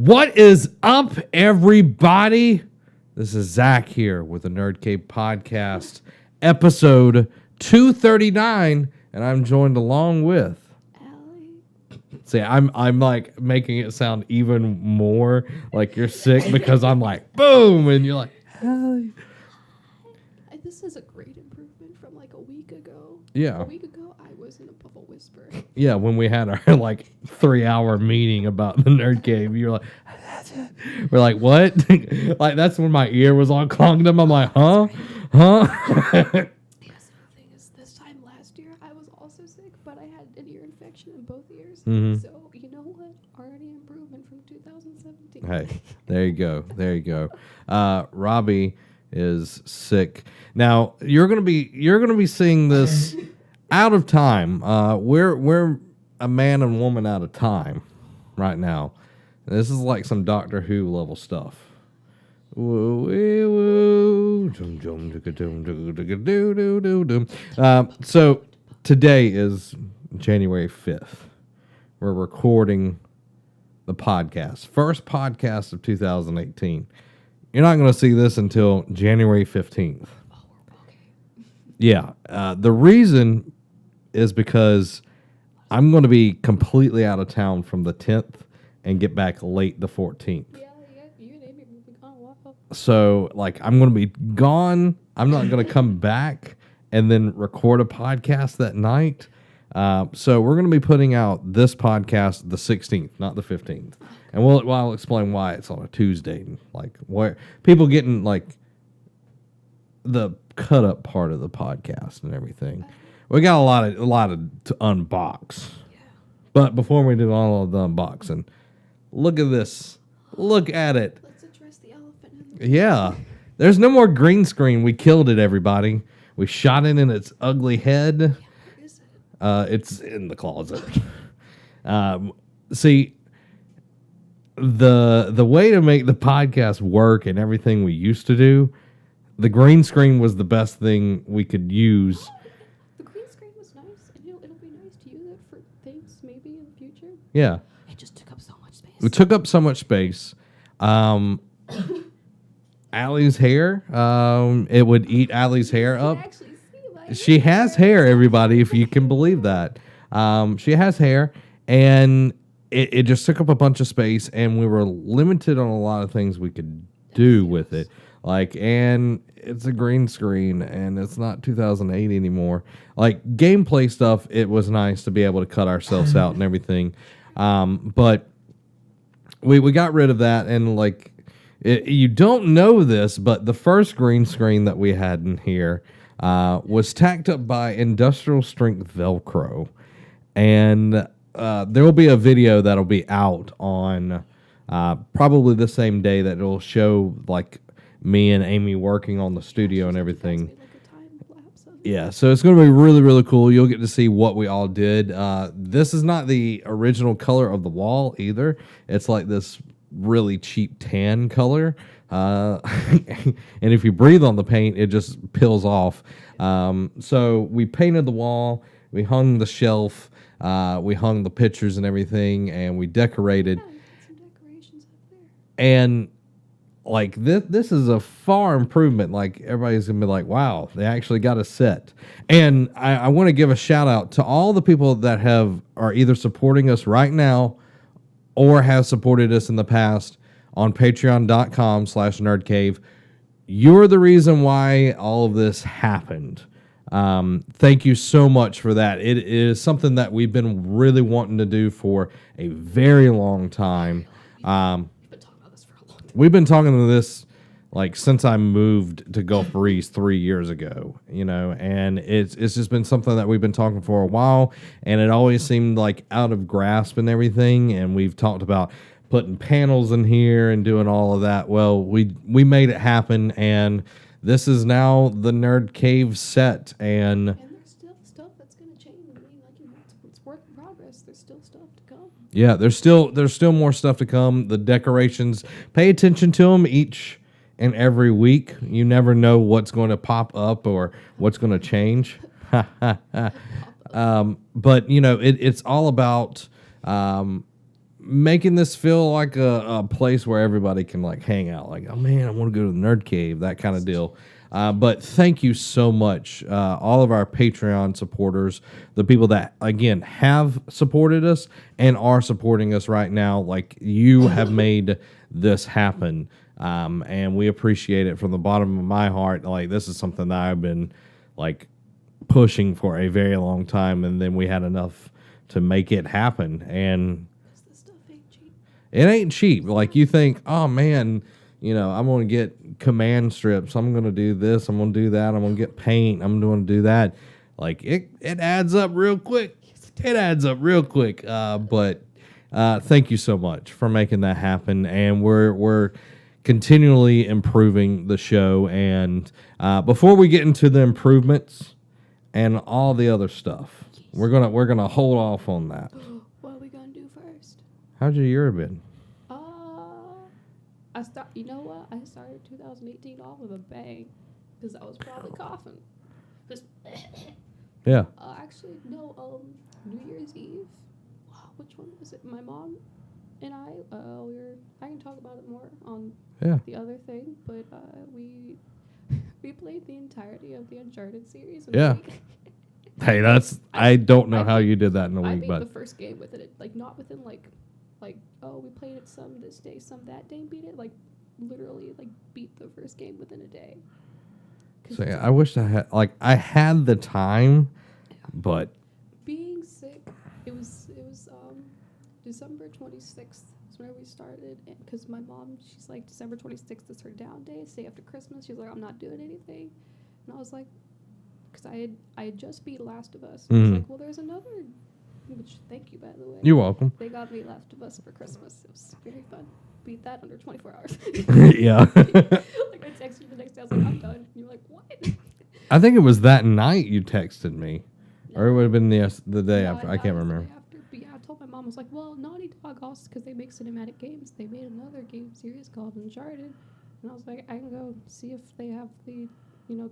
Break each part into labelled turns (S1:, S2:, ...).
S1: What is up, everybody? This is Zach here with the Nerd Cave Podcast, episode 239, and I'm joined along with
S2: Allie.
S1: See, I'm like making it sound even more like you're sick because I'm like boom, and you're like Allie.
S2: This is a great improvement from like a week ago.
S1: Yeah.
S2: A week ago, I was in a bubble whisper.
S1: Yeah, when we had our like 3-hour meeting about the Nerd Cave, you were like, we're like, what? Like that's when my ear was all clogged up. I'm like, huh?
S2: Yes, the thing is, this time last year, I was also sick, but I had an ear infection in both ears.
S1: Mm-hmm.
S2: So, you know what? Already improvement from 2017.
S1: Hey, there you go. There you go. Robbie is sick. Now you're gonna be seeing this out of time. We're a man and woman out of time right now. This is like some Doctor Who level stuff. So today is January 5th. We're recording the podcast. First podcast of 2018. You're not going to see this until January 15th.
S2: Oh, okay.
S1: Yeah. The reason is because I'm going to be completely out of town from the 10th and get back late the 14th.
S2: Yeah, you and Amy will be gone. Wow.
S1: So, like, I'm going to be gone. I'm not going to come back and then record a podcast that night. So we're going to be putting out this podcast the 16th, not the 15th. And I'll explain why it's on a Tuesday. Like, where people getting, like, the cut up part of the podcast and everything. We got a lot of to unbox.
S2: Yeah.
S1: But before we do all of the unboxing, look at this. Look at it.
S2: Let's address the elephant in the
S1: Yeah. There's no more green screen. We killed it, everybody. We shot it in its ugly head.
S2: Where is it?
S1: It's in the closet. See, the way to make the podcast work and everything we used to do, the green screen was the best thing we could use.
S2: The green screen was nice, and it'll be nice to use it for things maybe in the future.
S1: Yeah.
S2: It just took up so much space.
S1: It took up so much space. Allie's hair, it would eat Allie's hair up.
S2: Actually see my
S1: She has hair, everybody, if you can believe that. She has hair, and it just took up a bunch of space, and we were limited on a lot of things we could do with it. Like, and it's a green screen, and it's not 2008 anymore. Like, gameplay stuff, it was nice to be able to cut ourselves out and everything. But we got rid of that, and, like, you don't know this, but the first green screen that we had in here was tacked up by industrial strength Velcro. And there will be a video that'll be out on probably the same day that it'll show, like, me and Amy working on the studio and everything.
S2: Like a time lapse of it.
S1: Yeah, so it's going to be really, really cool. You'll get to see what we all did. This is not the original color of the wall either. It's like this really cheap tan color. And if you breathe on the paint, it just peels off. So we painted the wall. We hung the shelf. We hung the pictures and everything. And we decorated.
S2: Yeah, you got some decorations up there.
S1: And like this is a far improvement. Like everybody's gonna be like, wow, they actually got a set. And I want to give a shout out to all the people that are either supporting us right now or have supported us in the past on patreon.com/nerdcave. You're the reason why all of this happened. Thank you so much for that. It is something that we've been really wanting to do for a very long time.
S2: We've been talking about this for a long time.
S1: We've been talking to this like since I moved to Gulf Breeze 3 years ago, and it's just been something that we've been talking for a while, and it always seemed like out of grasp and everything. And we've talked about putting panels in here and doing all of that. Well, we made it happen, and this is now the Nerd Cave set. And
S2: And there's still stuff that's going to change. I mean, like, it's work in progress. There's still stuff to come.
S1: yeah, there's still more stuff to come. The decorations, pay attention to them each and every week. You never know what's going to pop up or what's going to change. But it's all about making this feel like a place where everybody can like hang out. Like, oh man, I want to go to the nerd cave, that kind of deal. But thank you so much, all of our Patreon supporters, the people that again have supported us and are supporting us right now. Like, you have made this happen, and we appreciate it from the bottom of my heart. Like, this is something that I've been like pushing for a very long time, and then we had enough to make it happen. And
S2: This stuff ain't cheap.
S1: it ain't cheap. Like, you think, oh man, I'm gonna get command strips. I'm gonna do this. I'm gonna do that. I'm gonna get paint. I'm gonna do that. Like, it adds up real quick. It adds up real quick. But thank you so much for making that happen. And we're continually improving the show. And before we get into the improvements and all the other stuff, we're gonna hold off on that.
S2: What are we gonna do first?
S1: How's your year been?
S2: You know what? I started 2018 off with a bang because I was probably coughing.
S1: Yeah.
S2: Actually, no. New Year's Eve. Which one was it? My mom and I. I can talk about it more on the other thing, but we played the entirety of the Uncharted series. In a week.
S1: Hey, I don't know how you did that in a week,
S2: I
S1: but
S2: beat the first game within it, like not within like we played it some this day, some that day, and beat it like literally like beat the first game within a day.
S1: So I wish I had the time, but
S2: being sick, it was December 26th is where we started, because my mom, she's like, December 26th is her down day, day after Christmas. She's like, I'm not doing anything, and I was like, because I had just beat Last of Us. I was like, well, there's another. Which, thank you, by the way.
S1: You're welcome.
S2: They got me Last of Us for Christmas. It was very fun. Beat that under 24 hours.
S1: Yeah.
S2: Like, I texted you the next day. I was like, I'm done. And you're like, what?
S1: I think it was that night you texted me, or it would have been the day after. I can't remember.
S2: But yeah, I told my mom, I was like, well, Naughty Dog also, because they make cinematic games, they made another game series called Uncharted. And I was like, I can go see if they have the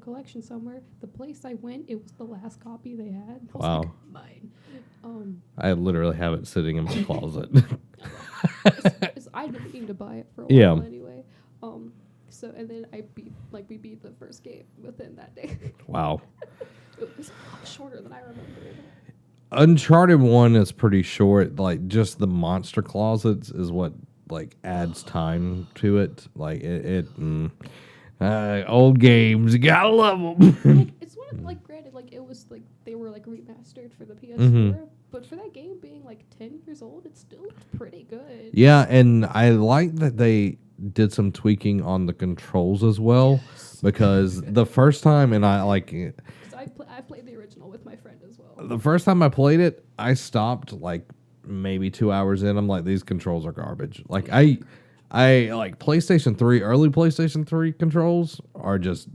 S2: collection somewhere. The place I went, it was the last copy they had. I was
S1: Wow.
S2: like, mine.
S1: I literally have it sitting in my closet.
S2: I'd been meaning to buy it for a
S1: Yeah.
S2: while anyway. So and then we beat the first game within that day.
S1: Wow.
S2: It was a lot shorter than I remembered.
S1: Uncharted 1 is pretty short. Like, just the monster closets is what like adds time to it. Like old games, you gotta love them.
S2: Like, it's one of, like, granted, like, it was like they were like remastered for the PS4, but for that game being like 10 years old, it still looked pretty good.
S1: Yeah, and I like that they did some tweaking on the controls as well, because the first time, and I like it.
S2: I played the original with my friend as well.
S1: The first time I played it, I stopped like maybe 2 hours in. I'm like, these controls are garbage. Like, I like PlayStation 3, early PlayStation 3 controls are just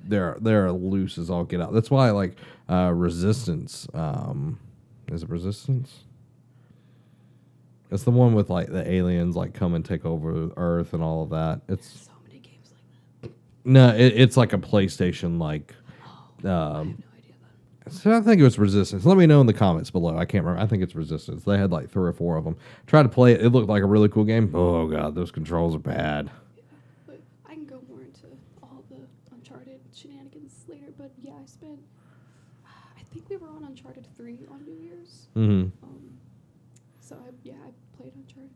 S1: they're loose as all get out. That's why I like Resistance. Is it Resistance? It's the one with like the aliens like come and take over Earth and all of that. It's
S2: so many games like that.
S1: No, it's like a PlayStation like.
S2: I have no idea then.
S1: So I think it was Resistance. Let me know in the comments below. I can't remember. I think it's Resistance. They had like 3 or 4 of them. Tried to play it. It looked like a really cool game. Oh god, those controls are bad.
S2: Yeah, but I can go more into all the Uncharted shenanigans later. But yeah, I think we were on Uncharted 3 on New Year's.
S1: Mm-hmm.
S2: So I played Uncharted.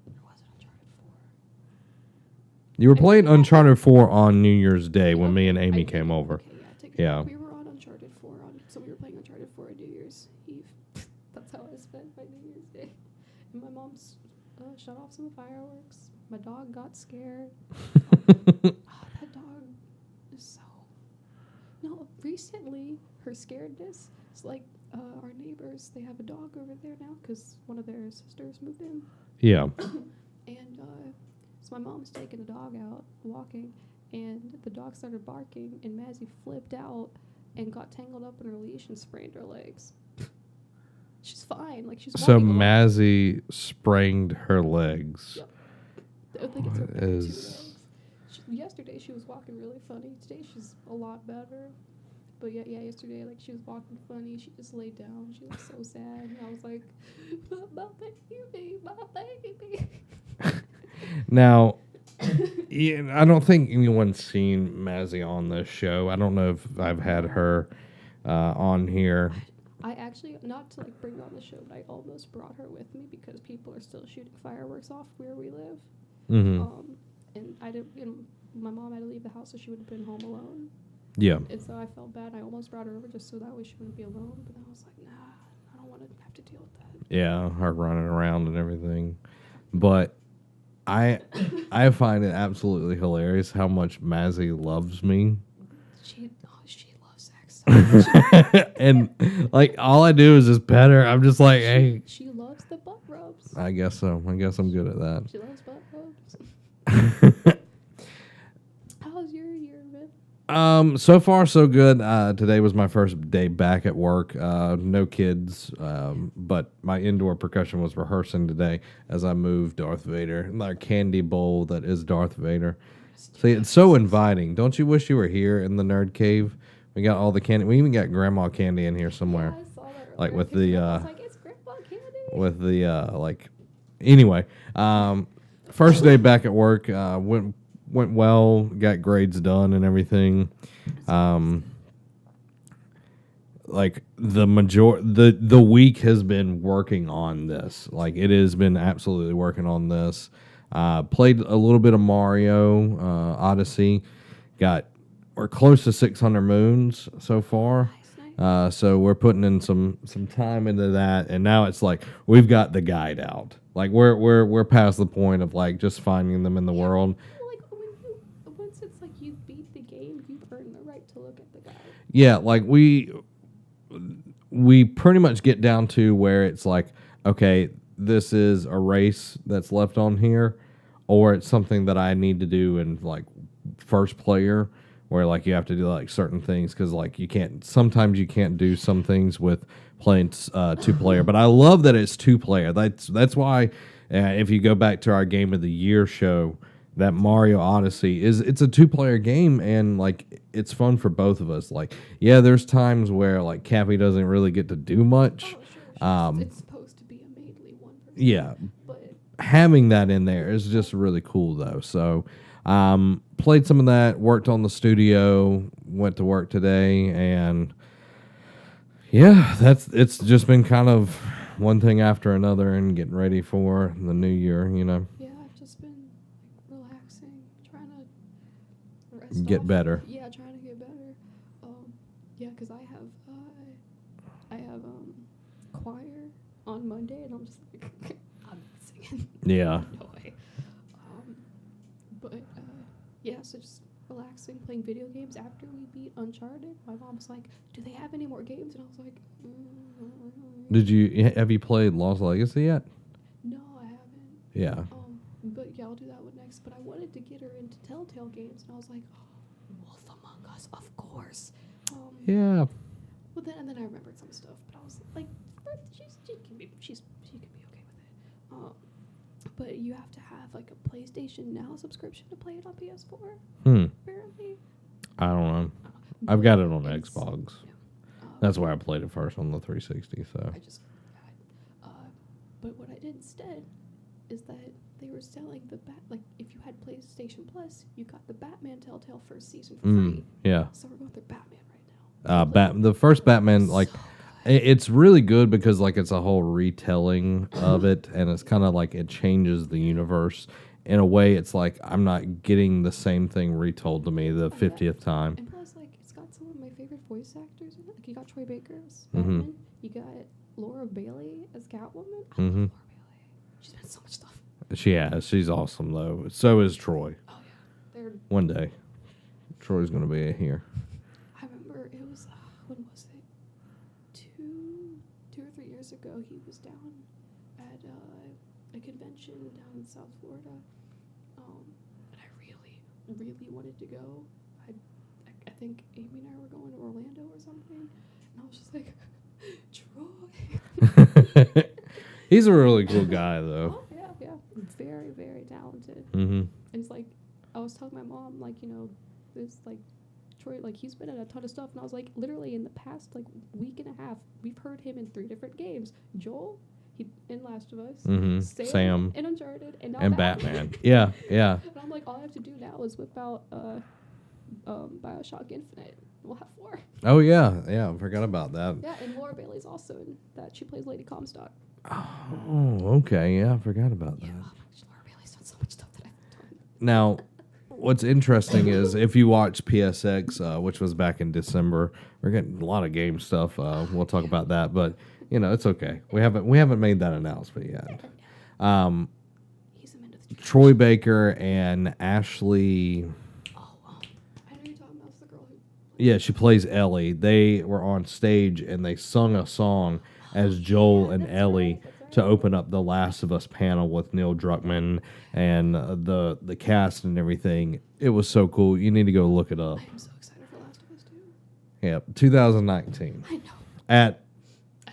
S2: Or was it Uncharted 4?
S1: You were playing Uncharted 4 on New Year's Day when me and Amy came over.
S2: Okay,
S1: Yeah.
S2: We were on Uncharted 4 so we were playing Uncharted 4 on New Year's Eve. That's how I spent my New Year's Day. And my mom's shut off some fireworks. My dog got scared. That dog is so... No, recently, her scaredness is like our neighbors, they have a dog over there now because one of their sisters moved in.
S1: Yeah.
S2: And so my mom's taking the dog out, walking, and the dog started barking, and Mazzy flipped out and got tangled up in her leash and sprained her legs. She's fine. Like, she's
S1: So
S2: walking along.
S1: Mazzy sprained her legs.
S2: Yep. I think it's her
S1: What
S2: back 2
S1: is-
S2: legs. Yesterday she was walking really funny. Today she's a lot better. But yeah, yesterday, like, she was walking funny. She just laid down. She was so sad. And I was like, my baby, my baby.
S1: Now, yeah, I don't think anyone's seen Mazzy on this show. I don't know if I've had her on here.
S2: I actually, not to like bring her on the show, but I almost brought her with me because people are still shooting fireworks off where we live.
S1: Mm-hmm.
S2: And I didn't, my mom had to leave the house, so she would have been home alone.
S1: Yeah.
S2: And so I felt bad. I almost brought her over just so that way she wouldn't be alone. But then I was like, nah, I don't want to have to deal with that.
S1: Yeah, her running around and everything. But I find it absolutely hilarious how much Mazzy loves me.
S2: She loves sex so much.
S1: And like all I do is just pet her. I'm just like, hey.
S2: She loves the butt rubs.
S1: I guess so. I guess I'm good at that.
S2: She loves butt rubs. How's your year been?
S1: So far so good. Today was my first day back at work. No kids, but my indoor percussion was rehearsing today as I moved Darth Vader, my candy bowl that is Darth Vader. See, it's so inviting. Don't you wish you were here in the nerd cave? We got all the candy. We even got grandma candy in here somewhere.
S2: Yeah, I saw that earlier.
S1: Like with
S2: I picked it
S1: the
S2: up. I was like, it's grandpa candy.
S1: with the like. Anyway, first day back at work went well. Got grades done and everything. Like the week has been working on this. Like it has been absolutely working on this. Played a little bit of Mario Odyssey. We're close to 600 moons so far.
S2: Nice.
S1: So we're putting in some time into that, and now it's like we've got the guide out. Like we're past the point of like just finding them in the world.
S2: Like once it's like you beat the game, you've earned the right to look at the guide.
S1: Yeah, like we pretty much get down to where it's like, okay, this is a race that's left on here, or it's something that I need to do in like first player, where like you have to do like certain things because like sometimes you can't do some things with playing 2-player. But I love that it's 2-player. That's why if you go back to our Game of the Year show, that Mario Odyssey it's a 2-player game, and like it's fun for both of us. Like, yeah, there's times where like Cappy doesn't really get to do much.
S2: Oh, sure. It's supposed to be a mainly one person.
S1: Yeah,
S2: But
S1: having that in there is just really cool though. So played some of that, worked on the studio, went to work today, and yeah, it's just been kind of one thing after another and getting ready for the new year,
S2: yeah, I've just been like relaxing, trying to rest
S1: Get
S2: off.
S1: better.
S2: Yeah, trying to get better. Yeah, because I have choir on Monday, and I'm just like I'm not singing.
S1: Yeah.
S2: No way. But yeah, so just relaxing, playing video games. After we beat Uncharted, my mom's like, "Do they have any more games?" And I was like,
S1: Have you played Lost Legacy yet?
S2: "No, I haven't."
S1: Yeah.
S2: But yeah, I'll do that one next. But I wanted to get her into Telltale games, and I was like, "Oh, Wolf Among Us, of course."
S1: Yeah.
S2: Well, then I remembered some stuff, but I was like, she can be okay with it. But you have to have like a PlayStation Now subscription to play it on PS4. Apparently.
S1: I don't know. I've got it on
S2: It's-
S1: Xbox.
S2: Yeah.
S1: That's why I played it first on the 360. So
S2: I just, but what I did instead is that they were selling like if you had PlayStation Plus, you got the Batman Telltale first season for free.
S1: yeah.
S2: So we're going through Batman right now.
S1: The first Batman,
S2: So
S1: like,
S2: good.
S1: it's really good because like it's a whole retelling of it, and it's kind of like it changes the universe in a way. It's like I'm not getting the same thing retold to me the 50th time.
S2: And plus, like, it's got some of my favorite voice actors in it. Like, you got Troy Baker as
S1: Mhm.
S2: Batman. You got Laura Bailey as Catwoman. I love
S1: Mhm.
S2: Laura Bailey. She's been in so much stuff.
S1: She's awesome though. So is Troy.
S2: Oh yeah, they're.
S1: One day, Troy's gonna be here.
S2: I remember it was when was it? Two or 3 years ago. He was down at a convention down in South Florida, and I really wanted to go. I think Amy and I were going to Orlando or something, and I was just like, Troy.
S1: He's a really cool guy though.
S2: Oh yeah, very very talented.
S1: Mm-hmm.
S2: And it's like I was telling my mom, like, this like Troy, like, he's been in a ton of stuff. And I was like, literally in the past, like, week and a half, we've heard him in 3 different games. Joel, he in Last of Us. Sam in Uncharted. And now
S1: Batman. Yeah.
S2: And I'm like, all I have to do now is whip out Bioshock Infinite. We'll have 4.
S1: Oh, yeah. I forgot about that.
S2: Yeah, and Laura Bailey's also in that. She plays Lady Comstock.
S1: Oh, okay. Yeah, I forgot about that.
S2: Yeah, Laura Bailey's done so much stuff that I've done.
S1: Now, what's interesting is if you watch PSX, which was back in December, we're getting a lot of game stuff. We'll talk about that, but it's okay. We haven't made that announcement yet. Troy Baker and Ashley.
S2: I know you're talking about the girl who.
S1: Yeah, she plays Ellie. They were on stage and they sung a song as Joel and Ellie to open up the Last of Us panel with Neil Druckmann and the cast and everything. It was so cool. You need to go look it up.
S2: I am so excited for Last of Us 2.
S1: Yeah, 2019.
S2: I know.
S1: At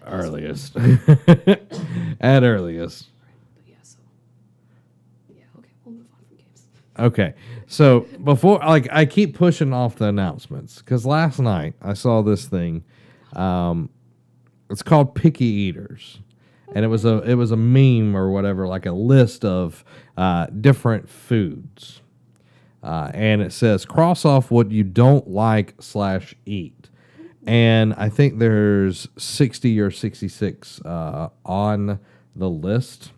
S1: earliest. At earliest.
S2: But yeah, so. Yeah, okay, we'll move on from games.
S1: Okay, so before, I keep pushing off the announcements because last night I saw this thing. It's called Picky Eaters, and it was a meme or whatever, like a list of different foods, and it says cross off what you don't like / eat, and I think there's 60 or 66 on the list.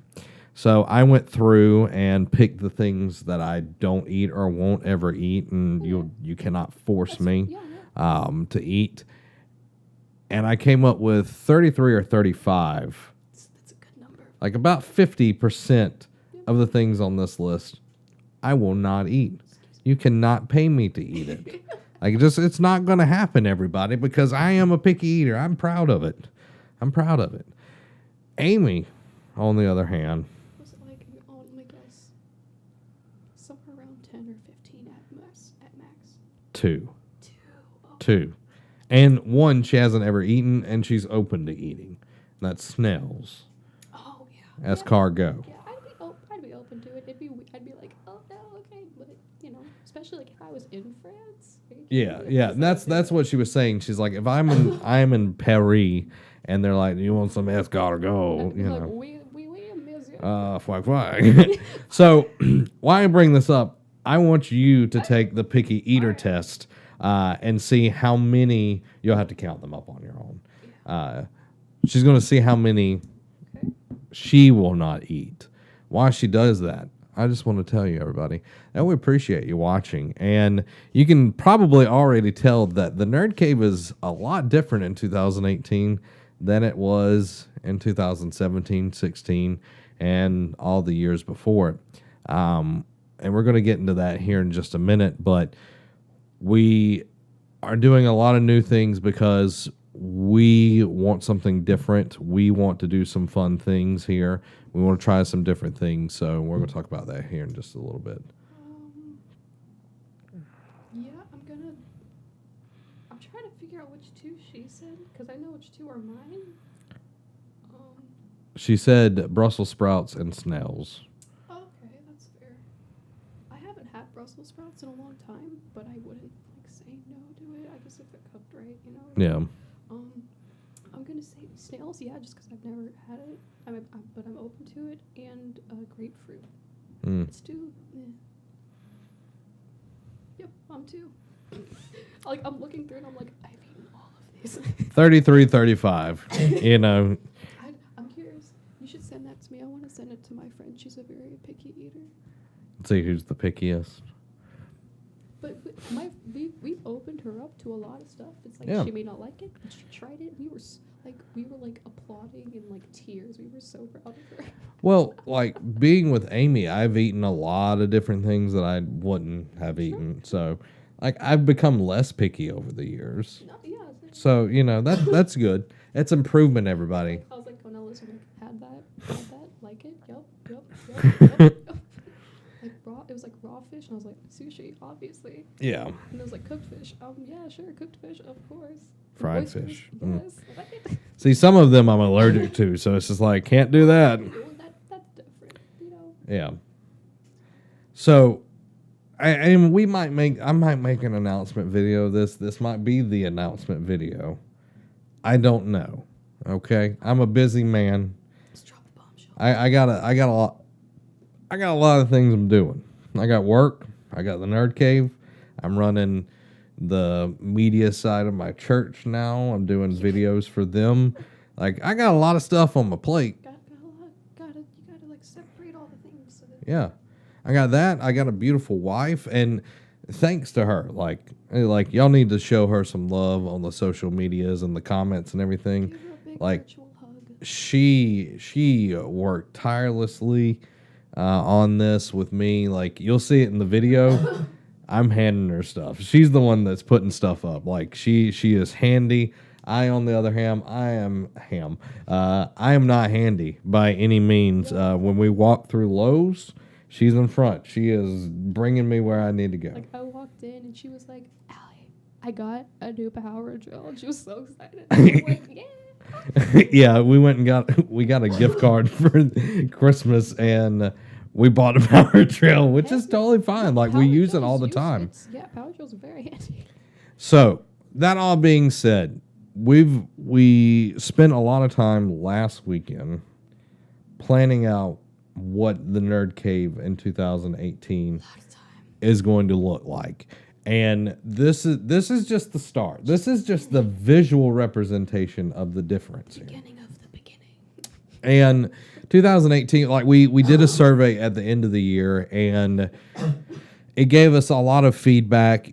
S1: So I went through and picked the things that I don't eat or won't ever eat, and you cannot force me to eat. And I came up with 33 or 35.
S2: That's a good number.
S1: Like about 50% of the things on this list, I will not eat. You cannot pay me to eat it. It's not going to happen, everybody, because I am a picky eater. I'm proud of it. Amy, on the other hand.
S2: Was it like, let me guess, somewhere around 10 or 15 at max?
S1: 2.
S2: Oh.
S1: 2. And 1 she hasn't ever eaten, and she's open to eating. That's snails.
S2: Oh, yeah.
S1: As cargo.
S2: Yeah, I'd be open to it. I'd be like, oh, no, okay. But, especially like if I was in France.
S1: Yeah. And that's what she was saying. She's like, if I'm in Paris, and they're like, you want some escargot?
S2: Like, we monsieur.
S1: Flag. So, why I bring this up, I want you to take the picky eater test and see how many, you'll have to count them up on your own. She's going to see how many she will not eat. Why she does that, I just want to tell you, everybody, that we appreciate you watching. And you can probably already tell that the Nerd Cave is a lot different in 2018 than it was in 2017, 16, and all the years before it. And we're going to get into that here in just a minute, but we are doing a lot of new things because we want something different. We want to do some fun things here. We want to try some different things, so we're going to talk about that here in just a little bit.
S2: Yeah, I'm trying to figure out which 2 she said, because I know which 2 are mine.
S1: She said Brussels sprouts and snails.
S2: Okay, that's fair. I haven't had Brussels sprouts in a long time, but I wouldn't say no to it. I guess if they're cooked right,
S1: Yeah.
S2: I'm gonna say snails, yeah, just because I've never had it. But I'm open to it, and grapefruit. It's 2. Yep, I'm 2. I'm looking through and I'm like, I've eaten all of these.
S1: 33, 35.
S2: I'm curious. You should send that to me. I want to send it to my friend. She's a very picky eater.
S1: Let's see who's the pickiest.
S2: But we've opened her up to a lot of stuff. It's like she may not like it, but she tried it. We were applauding in like tears. We were so proud of her.
S1: Well, like being with Amy, I've eaten a lot of different things that I wouldn't have eaten. So, like I've become less picky over the years.
S2: No, yeah.
S1: So that's good. It's improvement, everybody.
S2: I was like, oh no, listen, had that, like it, yep. Like raw, it was like raw fish, and I was like, sushi, obviously.
S1: Yeah.
S2: And it was like cooked fish. Yeah, sure, cooked fish, of course.
S1: Fried
S2: oysters,
S1: fish.
S2: Yes.
S1: See, some of them I'm allergic to, so it's just like, can't do that.
S2: That's different,
S1: Yeah. So, and I might make an announcement video of this. This might be the announcement video. I don't know. Okay, I'm a busy man.
S2: Let's drop the bombshell.
S1: I got a lot of things I'm doing. I got work. I got the Nerd Cave. I'm running the media side of my church now. I'm doing videos for them. Like, I got a lot of stuff on my plate.
S2: You gotta like separate all the things. So that
S1: Yeah, I got that. I got a beautiful wife, and thanks to her, like y'all need to show her some love on the social medias and the comments and everything.
S2: give her a big
S1: Like,
S2: virtual hug.
S1: she worked tirelessly on this with me. Like, you'll see it in the video. I'm handing her stuff. She's the one that's putting stuff up. Like, she is handy. I, on the other hand, I am not handy by any means. When we walk through Lowe's, she's in front. She is bringing me where I need to go.
S2: Like, I walked in and she was like, Allie, I got a new power drill. And she was so excited. I was like, yeah.
S1: Yeah, we went and got a gift card for Christmas, and we bought a power drill, which is totally fine. Like, we use it all the time.
S2: Yeah, power drills are very handy.
S1: So, that all being said, we spent a lot of time last weekend planning out what the Nerd Cave in 2018 is going to look like. And this is just the start. This is just the visual representation of the difference here.
S2: Beginning of the beginning.
S1: And 2018, like we did a survey at the end of the year, and it gave us a lot of feedback,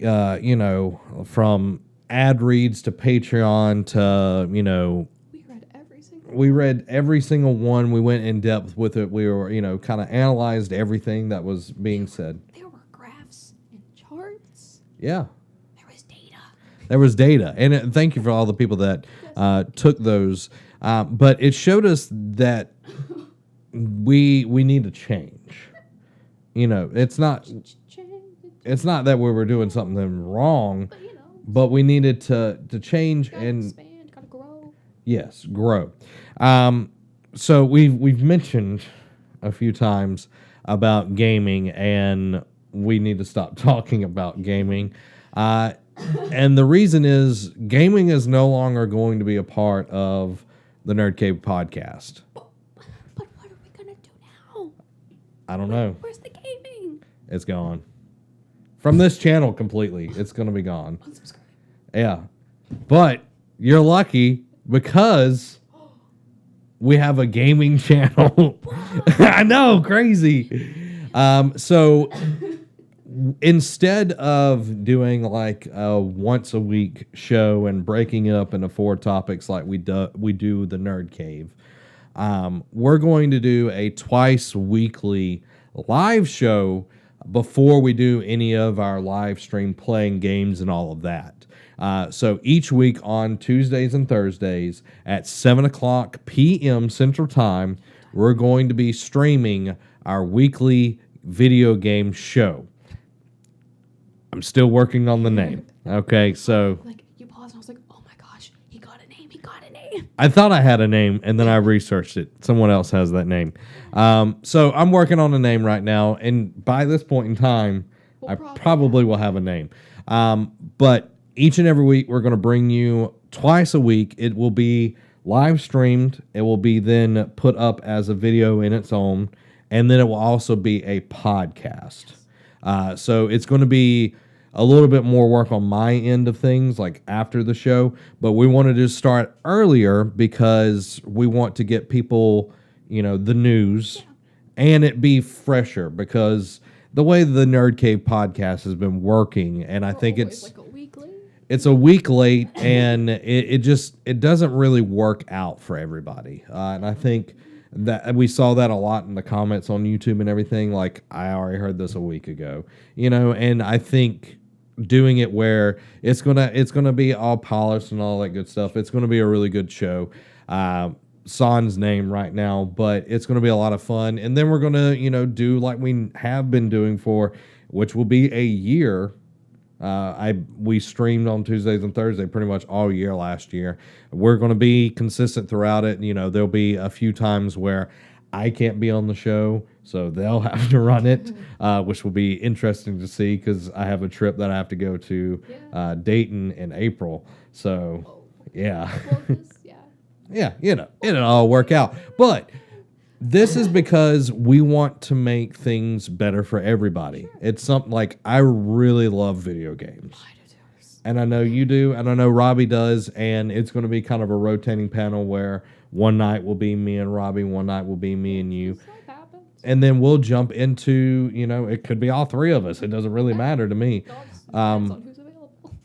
S1: from ad reads to Patreon to,
S2: We read every single
S1: one. We went in depth with it. We were, kind of analyzed everything that was being said.
S2: There were graphs and charts.
S1: Yeah.
S2: There was data.
S1: And thank you for all the people that took those. But it showed us that we need to change. It's not that we were doing something wrong, but we needed to change and
S2: expand, gotta grow.
S1: Yes, grow. So we've mentioned a few times about gaming, and we need to stop talking about gaming. And the reason is gaming is no longer going to be a part of the Nerd Cave podcast.
S2: But what are we gonna do now?
S1: I don't know.
S2: Where's the gaming?
S1: It's gone. From this channel completely. It's going to be gone.
S2: Unsubscribe.
S1: Yeah. But you're lucky because we have a gaming channel. I know, crazy. So instead of doing like a once a week show and breaking up into 4 topics like we do the Nerd Cave, we're going to do a twice weekly live show before we do any of our live stream playing games and all of that. So each week on Tuesdays and Thursdays at 7 o'clock p.m. Central Time, we're going to be streaming our weekly video game show. I'm still working on the name. Okay, so
S2: Like, you paused and I was like, oh my gosh, he got a name.
S1: I thought I had a name, and then I researched it. Someone else has that name. So I'm working on a name right now, and by this point in time, I probably will have a name. But each and every week, we're going to bring you twice a week. It will be live streamed. It will be then put up as a video in its own, and then it will also be a podcast. So it's going to be a little bit more work on my end of things, like after the show. But we wanted to start earlier because we want to get people, the news, and it be fresher because the way the Nerd Cave podcast has been working, and I think it's
S2: like a week late.
S1: It's a week late, and it doesn't really work out for everybody. And I think that we saw that a lot in the comments on YouTube and everything. Like, I already heard this a week ago, and I think doing it where it's gonna be all polished and all that good stuff. It's gonna be a really good show. Sans name right now, but it's gonna be a lot of fun. And then we're gonna do like we have been doing which will be a year. We streamed on Tuesdays and Thursdays pretty much all year last year. We're going to be consistent throughout it. There'll be a few times where I can't be on the show, so they'll have to run it, which will be interesting to see because I have a trip that I have to go to Dayton in April. So, yeah.
S2: Well, this, yeah.
S1: Yeah, it'll all work out. But this is because we want to make things better for everybody. Sure. It's something like I really love video games.
S2: I do too.
S1: And I know you do, and I know Robbie does, and it's going to be kind of a rotating panel where one night will be me and Robbie, one night will be me and you. And then we'll jump into, it could be all three of us. It doesn't really matter to me.
S2: Depends on who's available.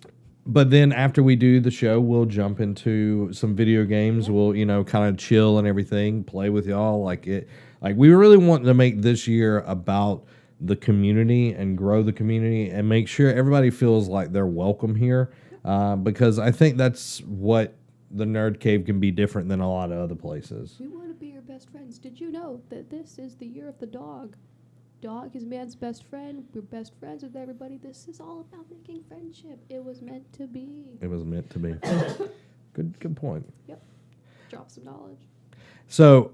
S1: But then after we do the show, we'll jump into some video games. Yeah. We'll, kind of chill and everything, play with y'all. Like we really want to make this year about the community and grow the community and make sure everybody feels like they're welcome here. Because I think that's what the Nerd Cave can be different than a lot of other places.
S2: We want to be your best friends. Did you know that this is the year of the dog? Dog is man's best friend. We're best friends with everybody. This is all about making friendship. It was meant to be.
S1: It was meant to be. Good point.
S2: Yep. Drop some knowledge.
S1: So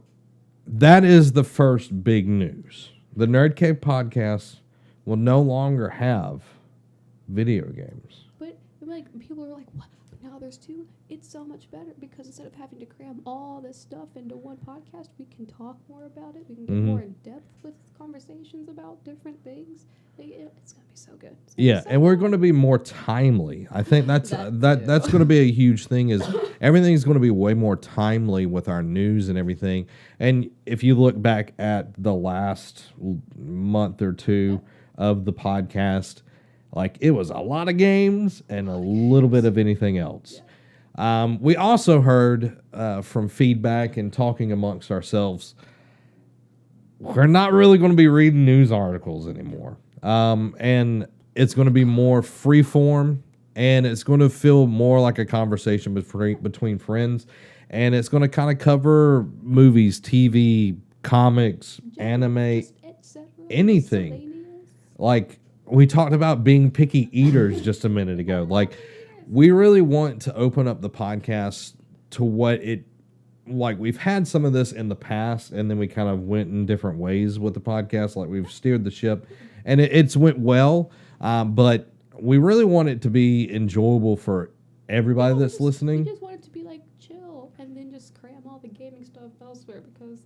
S1: that is the first big news. The Nerd Cave podcast will no longer have video games.
S2: But people are like, what? But now there's two. It's so much better because instead of having to cram all this stuff into one podcast, we can talk more about it. We can get more in depth with conversations about different things. It's gonna be so good.
S1: Yeah, and we're going to be more timely. I think that's that's going to be a huge thing. Is everything's going to be way more timely with our news and everything. And if you look back at the last month or two of the podcast, like it was a lot of games and a little bit of anything else. Yeah. We also heard from feedback and talking amongst ourselves, we're not really going to be reading news articles anymore. And it's going to be more free form, and it's going to feel more like a conversation between friends. And it's going to kind of cover movies, TV, comics, anime, anything. Like we talked about being picky eaters just a minute ago. Like, we really want to open up the podcast to what it, like we've had some of this in the past, and then we kind of went in different ways with the podcast. Like we've steered the ship, and it's went well, but we really want it to be enjoyable for everybody that's listening.
S2: We just want it to be like chill, and then just cram all the gaming stuff elsewhere because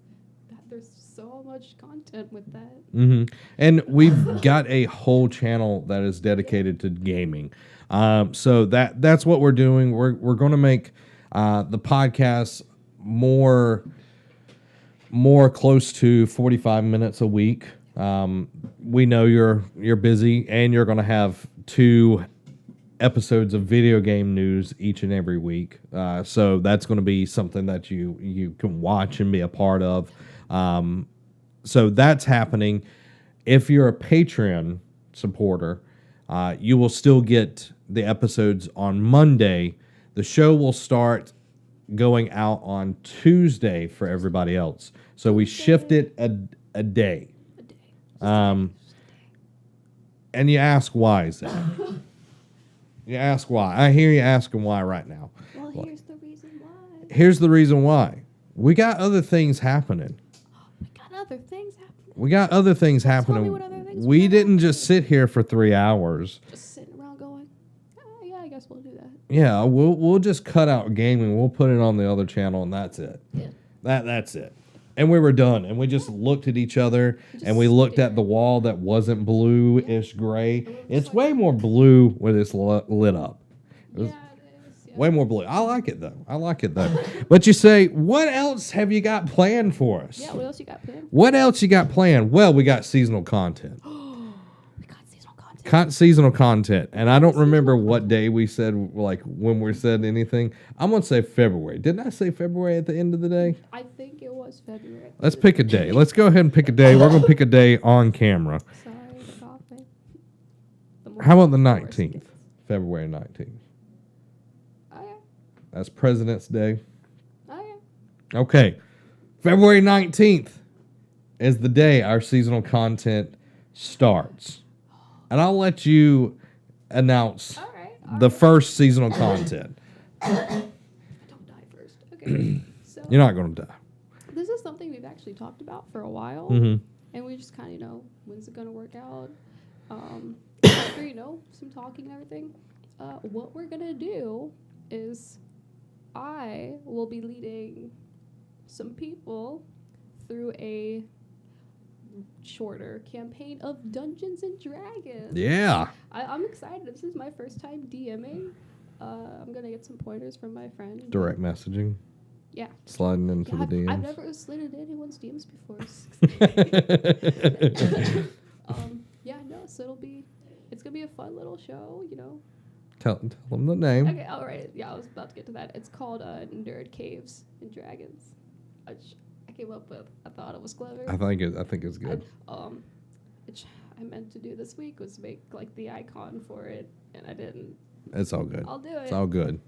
S2: there's so much content with that.
S1: Mm-hmm. And we've got a whole channel that is dedicated to gaming. So that's what we're doing. We're going to make the podcast more close to 45 minutes a week. We know you're busy, and you're going to have 2 episodes of video game news each and every week. So that's going to be something that you can watch and be a part of. So that's happening. If you're a Patreon supporter, you will still get the episodes on Monday. The show will start going out on Tuesday for everybody else. So we shifted a day. And you ask, why is that? You ask why. I hear you asking why right now.
S2: Well, here's the reason why.
S1: Here's the reason why. We got other things happening. We got other things happening.
S2: Tell me what other things
S1: we didn't just sit here for 3 hours.
S2: Just sitting around going, yeah, I guess we'll do that.
S1: Yeah, we'll just cut out gaming. We'll put it on the other channel, and that's it.
S2: Yeah.
S1: That's it. And we were done. And we just looked at each other, and we looked at the wall that wasn't bluish gray. It's way more blue when it's lit up.
S2: Yeah, it is. Yeah.
S1: Way more blue. I like it, though. But you say, what else have you got planned for us?
S2: Yeah, what else you got planned?
S1: What else you got planned? Well, we got seasonal content.
S2: We got seasonal content.
S1: Seasonal content. And I don't remember what day we said, like, when we said anything. I'm going to say February. Didn't I say February at the end of the day?
S2: I think it was February.
S1: Let's pick a day. Let's go ahead and pick a day. We're going to pick a day on camera.
S2: Sorry, the coughing.
S1: How about the 19th? February 19th. That's President's Day. Okay. February 19th is the day our seasonal content starts. And I'll let you announce the first seasonal content.
S2: Don't die first. Okay. So
S1: you're not going to die.
S2: This is something we've actually actually talked about for a while,
S1: Mm-hmm.
S2: and we just kind of, when's it gonna work out? After some talking and everything, what we're gonna do is I will be leading some people through a shorter campaign of Dungeons and Dragons.
S1: Yeah.
S2: I'm excited. This is my first time DMing. I'm gonna get some pointers from my friend.
S1: Direct messaging.
S2: Yeah.
S1: Sliding into the DMs.
S2: I've never slid into anyone's DMs before. So it's gonna be a fun little show,
S1: Tell them the name.
S2: Okay, all right. Yeah, I was about to get to that. It's called Nerd Caves and Dragons. Which I came up with. I thought it was clever.
S1: I think it's good.
S2: Which I meant to do this week was make like the icon for it, and I didn't.
S1: It's all good.
S2: I'll do it.
S1: It's all good.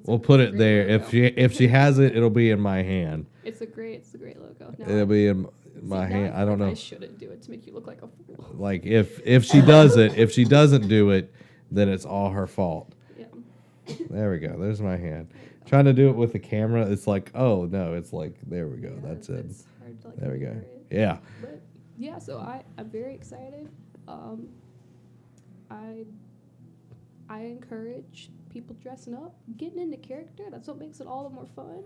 S1: We'll put it there. If she has it, it'll be in my hand.
S2: It's a great logo. Now,
S1: It'll be in my hand. I don't know.
S2: I shouldn't do it to make you look like a fool.
S1: Like if she does it, if she doesn't do it, then it's all her fault.
S2: Yeah.
S1: There we go. There's my hand. Trying to do it with the camera, it's like, oh no, it's like there we go.
S2: Yeah,
S1: That's it.
S2: It's hard to,
S1: There we go.
S2: ignore it.
S1: Yeah.
S2: But yeah, so I'm very excited. I encourage people dressing up, getting into character. That's what makes it all the more fun.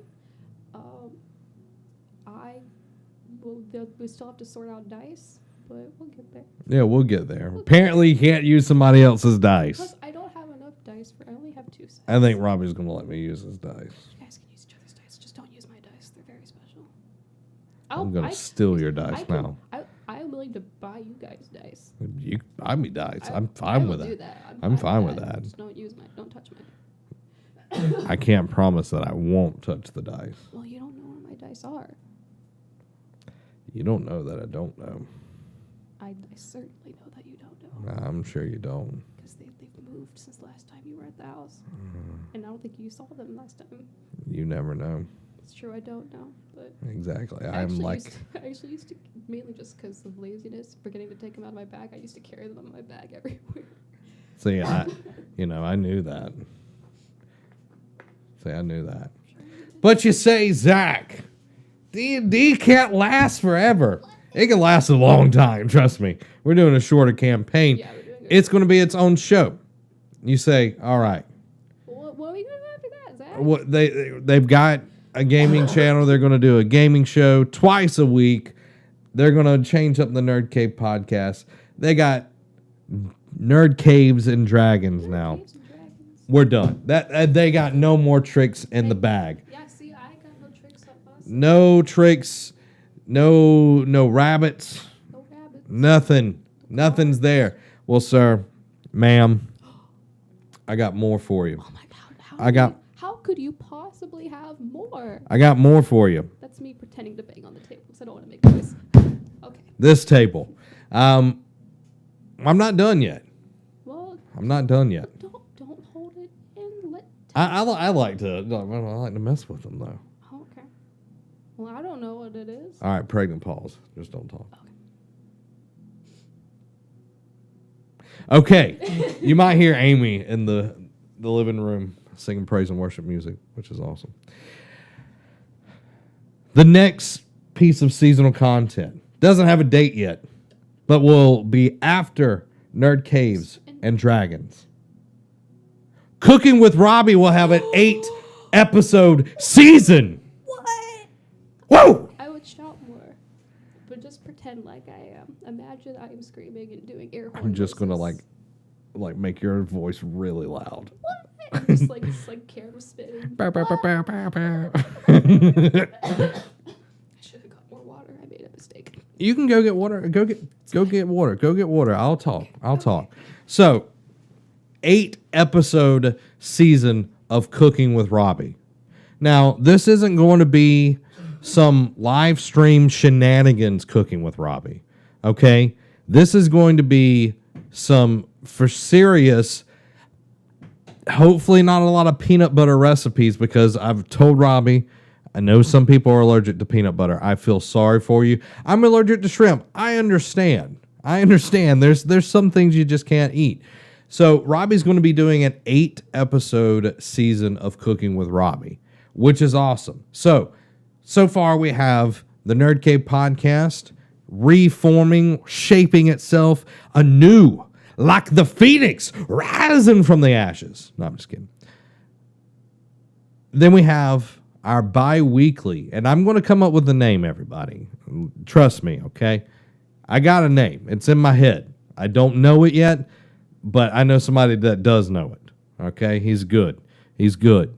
S2: We still have to sort out dice, but we'll get there.
S1: Yeah, we'll get there. Apparently, you can't use somebody else's dice.
S2: Plus, I don't have enough dice I only have 2 sets.
S1: I think Robbie's gonna let me use his dice.
S2: You guys can use each other's dice. Just don't use my dice. They're very special.
S1: I'm gonna steal your dice now.
S2: I am willing to buy you guys dice.
S1: You buy me dice. I'm
S2: I
S1: fine
S2: will
S1: with
S2: do
S1: it.
S2: that.
S1: I'm fine with that.
S2: Just don't touch mine.
S1: I can't promise that I won't touch the dice.
S2: Well, you don't know where my dice are.
S1: You don't know that I don't know.
S2: I certainly know that you don't know.
S1: I'm sure you don't.
S2: Because they've moved since last time you were at the house. And I don't think you saw them last time.
S1: You never know.
S2: It's true, I don't know. But
S1: Exactly.
S2: I
S1: I'm like,
S2: actually used to, mainly just because of laziness, forgetting to take them out of my bag, I used to carry them in my bag everywhere.
S1: see, I knew that. See, I knew that. But you say, Zach, D&D can't last forever. It can last a long time. Trust me. We're doing a shorter campaign.
S2: Yeah, we're doing it.
S1: It's going to be its own show. You say, all right.
S2: What are we going to do after that, Zach?
S1: What they've got a gaming channel. They're going to do a gaming show twice a week. They're going to change up the Nerd Cave podcast. They got Nerd Caves and Dragons now.
S2: Caves and Dragons.
S1: We're done. That they got no more tricks in the bag.
S2: Yeah, see, I ain't got no tricks up us.
S1: No tricks. No rabbits.
S2: No rabbits.
S1: Nothing. Nothing's there. Well, sir, ma'am, I got more for you.
S2: Oh my God. How could you possibly have more?
S1: I got more for you.
S2: That's me pretending to bang on the table because I don't want to make noise. Okay.
S1: This table. I'm not done yet.
S2: Well,
S1: I'm not done yet.
S2: don't hold it in.
S1: I like to mess with them though.
S2: Oh, okay. Well, I don't know what it is.
S1: All right, pregnant pause. Just don't talk. Okay. You might hear Amy in the living room singing praise and worship music, which is awesome. The next piece of seasonal content doesn't have a date yet, but will be after Nerd Caves and Dragons. Cooking with Robbie will have an 8-episode season.
S2: What?
S1: Whoa!
S2: I would shout more, but just pretend like I am. Imagine I am screaming and doing air horn
S1: I'm just gonna
S2: noises.
S1: like make your voice really loud.
S2: just like camera spinning.
S1: Bow, bow, bow, bow, bow, bow.
S2: I should have got more water. I made a mistake.
S1: You can go get water. Go get water. Go get water. I'll talk. So, 8-episode season of Cooking with Robbie. Now, this isn't going to be some live stream shenanigans Cooking with Robbie. Okay? This is going to be some for serious, hopefully not a lot of peanut butter recipes, because I've told Robbie, I know some people are allergic to peanut butter. I feel sorry for you. I'm allergic to shrimp. I understand. There's some things you just can't eat. So Robbie's going to be doing an 8-episode season of Cooking with Robbie, which is awesome. So far we have the Nerd Cave podcast, reforming, shaping itself anew, like the phoenix rising from the ashes. No, I'm just kidding. Then we have our bi-weekly, and I'm going to come up with a name, everybody. Trust me, okay? I got a name. It's in my head. I don't know it yet, but I know somebody that does know it, okay? He's good. He's good.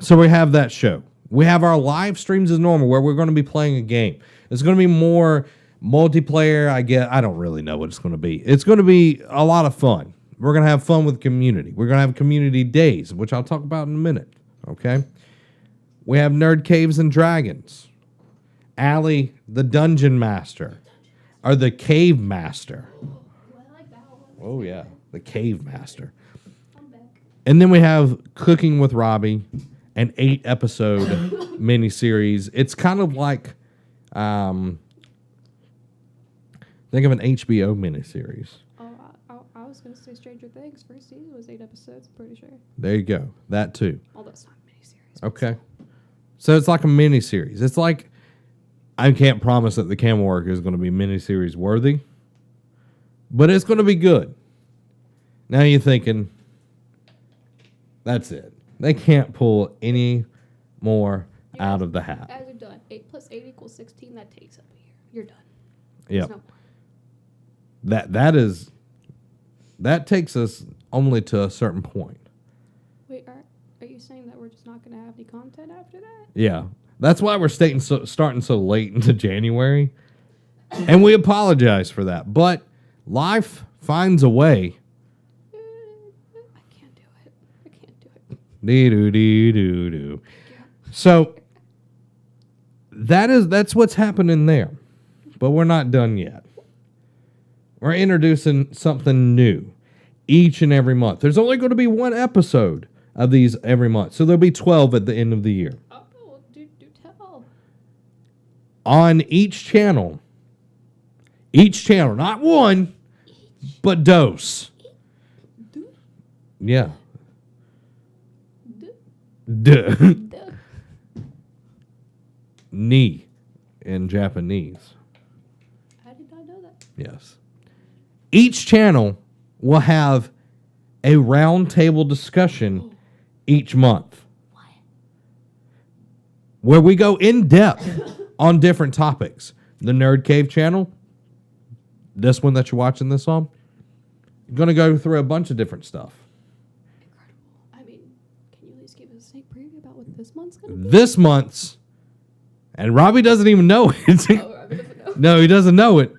S1: So we have that show. We have our live streams as normal, where we're going to be playing a game. It's going to be more multiplayer. I don't really know what it's going to be. It's going to be a lot of fun. We're going to have fun with community. We're going to have community days, which I'll talk about in a minute, okay? We have Nerd Caves and Dragons. Allie, the Dungeon Master, or the Cave Master.
S2: I like that one.
S1: Oh, yeah, the Cave Master.
S2: I'm back.
S1: And then we have Cooking with Robbie, an 8-episode miniseries. It's kind of like, think of an HBO miniseries.
S2: Oh, I was going to say Stranger Things. First season was 8 episodes, I'm pretty sure.
S1: There you go. That too.
S2: Although it's not a miniseries.
S1: Okay. So it's like a miniseries. It's like, I can't promise that the camel work is going to be miniseries worthy, but it's going to be good. Now you're thinking, that's it. They can't pull any more out of the hat.
S2: Guys are done. 8 plus 8 equals 16. That takes up a year. You're done.
S1: Yep.
S2: No more.
S1: That takes us only to a certain point.
S2: Wait, are you saying that we're just not going to have any content after that?
S1: Yeah. That's why we're starting so late into January. And we apologize for that. But life finds a way.
S2: I can't do it. I can't do it.
S1: Dee-doo-dee-doo-doo.
S2: Yeah.
S1: So that's what's happening there. But we're not done yet. We're introducing something new each and every month. There's only going to be one episode of these every month. So there'll be 12 at the end of the year.
S2: Oh, do tell.
S1: On each channel, not one, but dose. Yeah. Duh. Ni in Japanese.
S2: I did not know that.
S1: Yes. Each channel will have a round table discussion each month.
S2: What?
S1: Where we go in depth on different topics. The Nerd Cave channel, this one that you're watching this on, going to go through a bunch of different stuff.
S2: Incredible. I mean, can you at least give us a sneak preview about what this month's going to be?
S1: This month's, and Robbie doesn't even know it.
S2: Oh, Robbie doesn't know.
S1: No, he doesn't know it.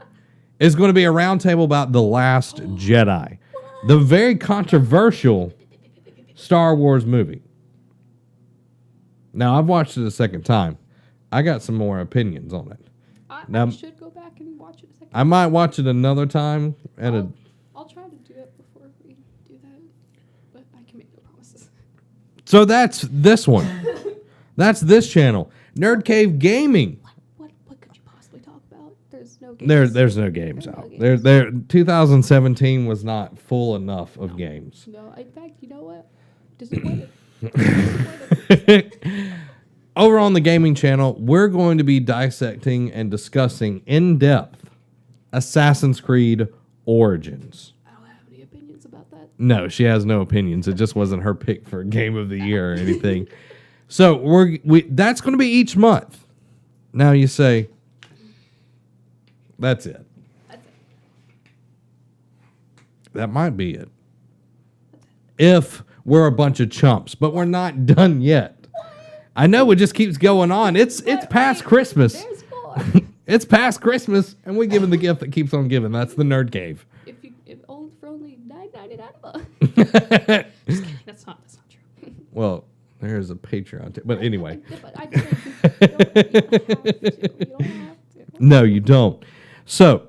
S1: It's going to be a roundtable about The Last Jedi, the very controversial Star Wars movie. Now, I've watched it a second time. I got some more opinions on it.
S2: I should go back and watch it a second.
S1: I might watch it another time.
S2: I'll try to do it before we do that, but I can make no promises.
S1: So that's this one. That's this channel. Nerd Cave Gaming.
S2: What could you possibly talk about? There's no games.
S1: There's no games
S2: There's no
S1: out.
S2: games.
S1: 2017 was not full enough of games.
S2: No, in fact, you know what? Disappointed. Disappointed.
S1: Over on the gaming channel, we're going to be dissecting and discussing in depth Assassin's Creed Origins.
S2: I don't have any opinions about that.
S1: No, she has no opinions. It just wasn't her pick for Game of the Year or anything. So that's going to be each month. Now you say, that's it.
S2: That's it.
S1: That might be it. If we're a bunch of chumps, but we're not done yet. I know it just keeps going on. It's past Christmas.
S2: There's more.
S1: It's past Christmas, and we're giving the gift that keeps on giving. That's the Nerd Cave.
S2: if owned for only $9.99 a month. Just kidding. That's not true.
S1: Well, there's a Patreon, but anyway.
S2: But I don't have to. You don't have to.
S1: No, you don't. So,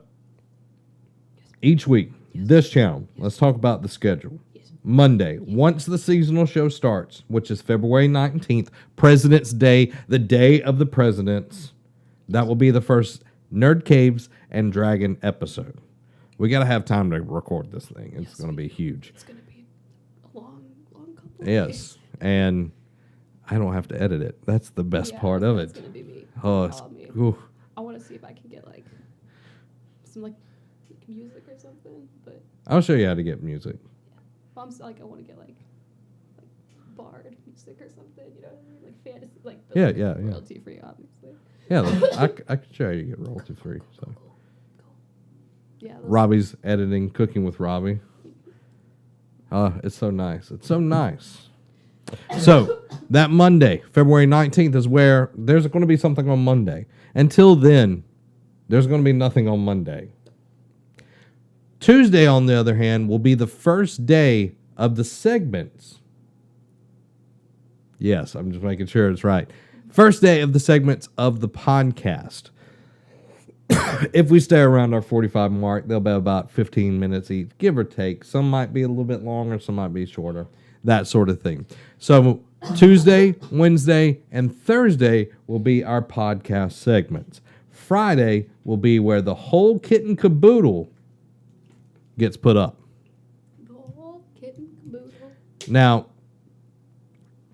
S1: each week, this channel, let's talk about the schedule. Monday, once the seasonal show starts, which is February 19th, President's Day, the day of the presidents, that will be the first Nerd Caves and Dragon episode. We got to have time to record this thing. It's going to be huge.
S2: It's going to be a long couple of
S1: Yes.
S2: days.
S1: And I don't have to edit it. That's the best part of
S2: That's
S1: it.
S2: gonna be me.
S1: Oh, it's,
S2: All me.
S1: ooh.
S2: I want to see if I can get like some like music or something. But
S1: I'll show you how to get music.
S2: I'm like I want to get like bard music or something. You know what I mean? Like fantasy, like
S1: Yeah,
S2: like,
S1: yeah, yeah.
S2: royalty free, obviously.
S1: Yeah, I can show you how to get royalty free. So
S2: Cool. Yeah. those-
S1: Robbie's editing Cooking with Robbie. It's so nice. It's so nice. So that Monday, February 19th, is where there's going to be something on Monday. Until then, there's going to be nothing on Monday. Tuesday, on the other hand, will be the first day of the segments. Yes, I'm just making sure it's right. First day of the segments of the podcast. If we stay around our 45 mark, they'll be about 15 minutes each, give or take. Some might be a little bit longer, some might be shorter, that sort of thing. So Tuesday, Wednesday, and Thursday will be our podcast segments. Friday will be where the whole kit and caboodle gets put up.
S2: The whole kit and caboodle.
S1: Now,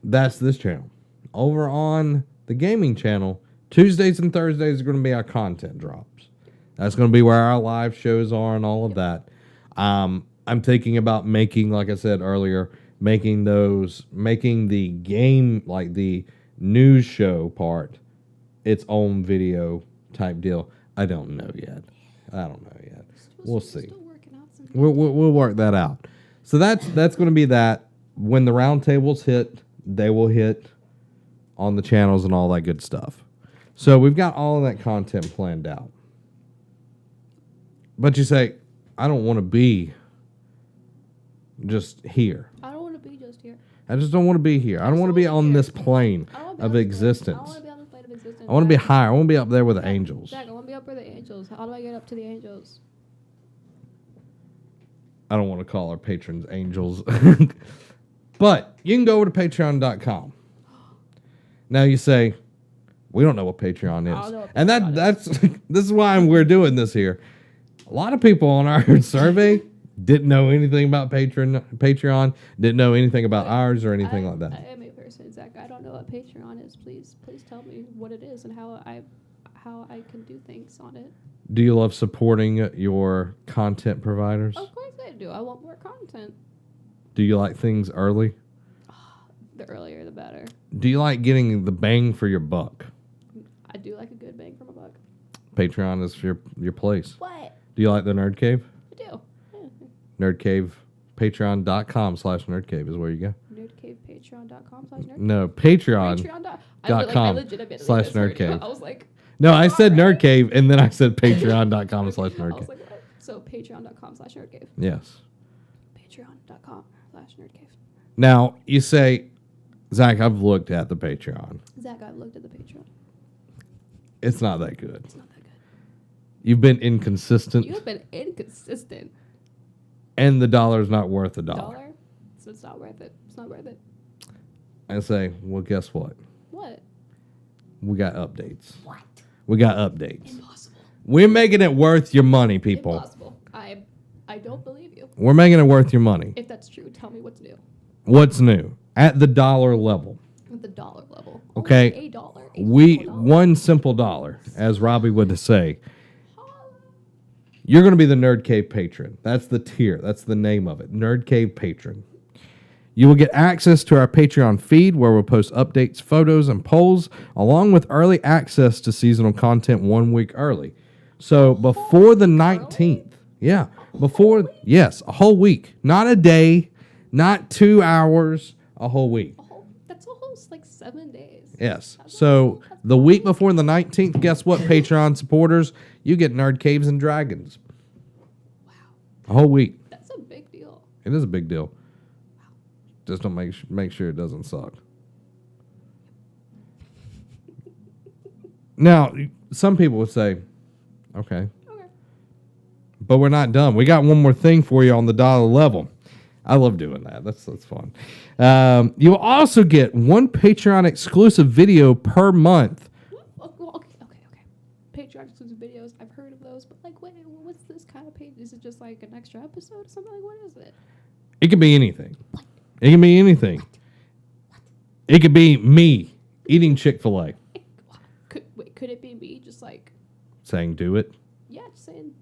S1: that's this channel. Over on the gaming channel, Tuesdays and Thursdays are going to be our content drops. That's going to be where our live shows are and all of that. I'm thinking about making, like I said earlier, making the game, like the news show part, its own video type deal. I don't know yet. We'll see.
S2: Still working out some
S1: We'll work that out. So that's going to be that. When the roundtables hit, they will hit on the channels and all that good stuff. So we've got all of that content planned out. But you say, I don't want to be just here.
S2: I don't want to be just here.
S1: I just don't want to be here. I don't want to be on this plane
S2: I don't wanna be
S1: of
S2: on this plane. I
S1: existence.
S2: don't want to be on this plane of existence.
S1: I want to be
S2: Zach.
S1: higher. I want to be up there with the angels.
S2: Zach, I want to be up with the angels. How do I get up to the angels?
S1: I don't want to call our patrons angels. But you can go over to patreon.com. Now you say, we don't know what Patreon
S2: I don't
S1: is.
S2: know what
S1: And
S2: Patreon
S1: that's this is why we're doing this here. A lot of people on our survey didn't know anything about Patreon, didn't know anything about ours or anything like that.
S2: I am a person, Zach. I don't know what Patreon is. Please tell me what it is and how I can do things on it.
S1: Do you love supporting your content providers?
S2: Of course I do. I want more content.
S1: Do you like things early?
S2: The earlier, the better.
S1: Do you like getting the bang for your buck?
S2: I do like a good bang for my buck.
S1: Patreon is your place.
S2: What?
S1: Do you like the Nerd Cave?
S2: I do. Yeah.
S1: Nerd Cave, patreon.com/Nerd Cave is where you go.
S2: Nerdcavepatreon.com/nerdcave.
S1: No, Patreon.
S2: Patreon.com
S1: /nerdcave.
S2: I was like,
S1: No, I said Nerd Cave and then I said patreon.com/Nerd
S2: I was
S1: Cave.
S2: like, what? So patreon.com/nerdcave.
S1: Yes.
S2: Patreon.com/nerdcave.
S1: Now, you say, Zach, I've looked at the Patreon.
S2: Zach, I've looked at the Patreon.
S1: It's not that good.
S2: It's not that good.
S1: You've been inconsistent,
S2: You have been inconsistent.
S1: and the dollar's not worth a dollar.
S2: Dollar? So it's not worth it. It's not worth it.
S1: I say, well, guess what?
S2: What?
S1: We got updates.
S2: What?
S1: We got updates.
S2: Impossible.
S1: We're making it worth your money, people.
S2: Impossible. I don't believe you.
S1: We're making it worth your money.
S2: If that's true, tell me what's new.
S1: What's new? At the dollar level.
S2: At the dollar level.
S1: Okay.
S2: Only $1.
S1: We
S2: $1.
S1: one simple dollar, as Robbie would say. You're going to be the Nerd Cave patron. That's the tier. That's the name of it. Nerd Cave patron. You will get access to our Patreon feed where we'll post updates, photos, and polls, along with early access to seasonal content 1 week early. So before the 19th, yeah, yes, a whole week. Not a day, not 2 hours, a whole week.
S2: That's almost like 7 days.
S1: Yes. So the week before the 19th, guess what, Patreon supporters? You get Nerd Caves and Dragons.
S2: Wow.
S1: A whole week.
S2: That's a big deal.
S1: It is a big deal. Just don't make sure it doesn't suck. Now, some people would say, okay. But we're not done. We got one more thing for you on the dollar level. I love doing that. That's fun. You'll also get one Patreon exclusive video per month.
S2: Okay. Patreon exclusive videos. I've heard of those, but like, what's this kind of page? Is it just like an extra episode or something? Like, what is it?
S1: It can be anything. It can be anything. It could be me eating Chick-fil-A,
S2: Could it be me just like,
S1: saying do it.
S2: yeah, just saying,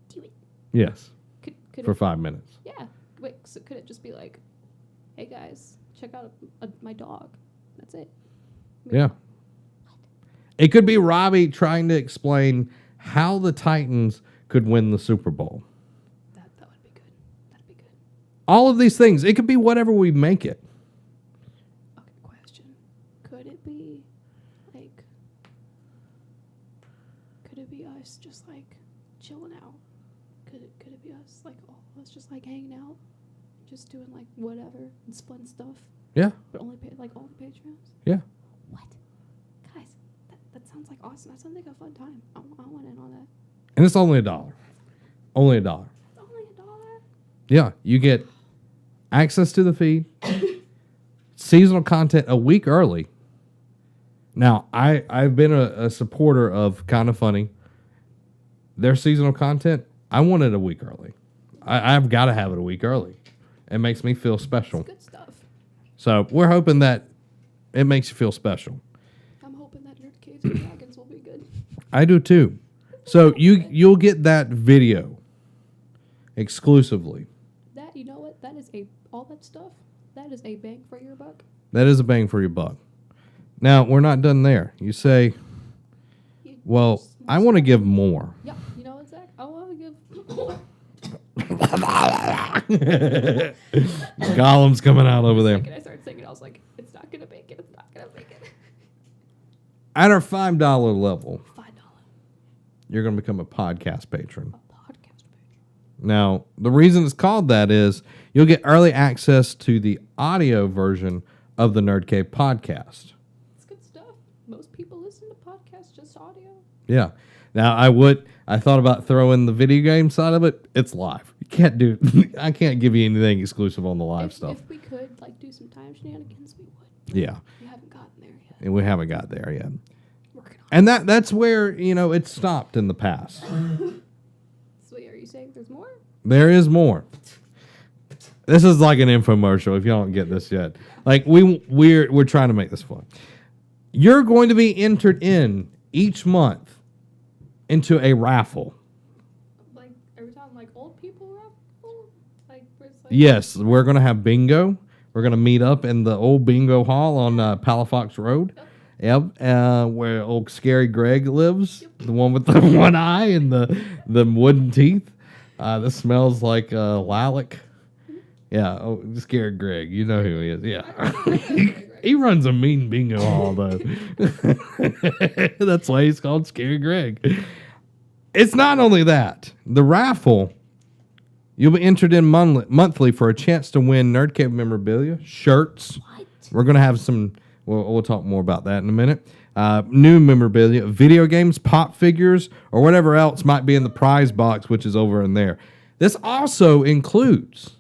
S2: do it?
S1: Yes,
S2: Could
S1: for
S2: it,
S1: 5 minutes.
S2: yeah. Wait, so could it just be like, hey guys, check out my dog? That's it.
S1: Yeah. It could be Robbie trying to explain how the Titans could win the Super Bowl.
S2: That would be good. That'd be good.
S1: All of these things. It could be whatever we make it.
S2: Okay, question. Could it be like, could it be us just like chilling out? Could it be us like all of us just like hanging out, just doing like whatever and splitting stuff,
S1: Yeah.
S2: but only pay like all the Patreons?
S1: Yeah.
S2: What? Guys, that sounds like awesome. That sounds like a fun time. I want in on that.
S1: And it's only $1. Only $1.
S2: It's only $1.
S1: Yeah. You get access to the feed, seasonal content a week early. Now, I've been a supporter of Kind of Funny. Their seasonal content, I want it a week early. I've got to have it a week early. It makes me feel special.
S2: It's good stuff.
S1: So we're hoping that it makes you feel special.
S2: I'm hoping that Nerd Caves and Dragons will be good.
S1: I do too. So you'll get that video exclusively.
S2: That, you know what? That is all that stuff. That is a bang for your buck.
S1: That is a bang for your buck. Now, we're not done there. You say, well, I want to give more.
S2: Yeah, you know what, Zach? I want to give more.
S1: Gollum's coming out over there.
S2: I started singing. I was like, it's not gonna make it. It's not gonna make it.
S1: At our $5 level,
S2: $5.
S1: you're going to become a podcast patron.
S2: A podcast page.
S1: Now, the reason it's called that is you'll get early access to the audio version of the Nerd Cave podcast.
S2: It's good stuff. Most people listen to podcasts just audio.
S1: Yeah. Now, I thought about throwing the video game side of it. It's live. You can't do, I can't give you anything exclusive on the live stuff.
S2: If we could like do some time shenanigans, we would.
S1: Yeah.
S2: We haven't gotten there yet.
S1: And we haven't got there yet.
S2: Working on
S1: And that's where, it stopped in the past.
S2: it. So are you saying there's more?
S1: There is more. This is like an infomercial if y'all don't get this yet. Like we're trying to make this fun. You're going to be entered in each month into a raffle.
S2: Like, are we talking like old people raffle? Like, where it's like
S1: Yes, we're going to have bingo. We're going to meet up in the old bingo hall on Palafox Road. Yep, where old Scary Greg lives, the one with the one eye and the wooden teeth. This smells like lilac. Yeah, Scary Greg, you know who he is. Yeah, he runs a mean bingo hall though. That's why he's called Scary Greg. It's not only that. The raffle, you'll be entered in monthly for a chance to win Nerd Cave memorabilia, shirts.
S2: What?
S1: We're going to have some, we'll talk more about that in a minute. New memorabilia, video games, pop figures, or whatever else might be in the prize box, which is over in there. This also includes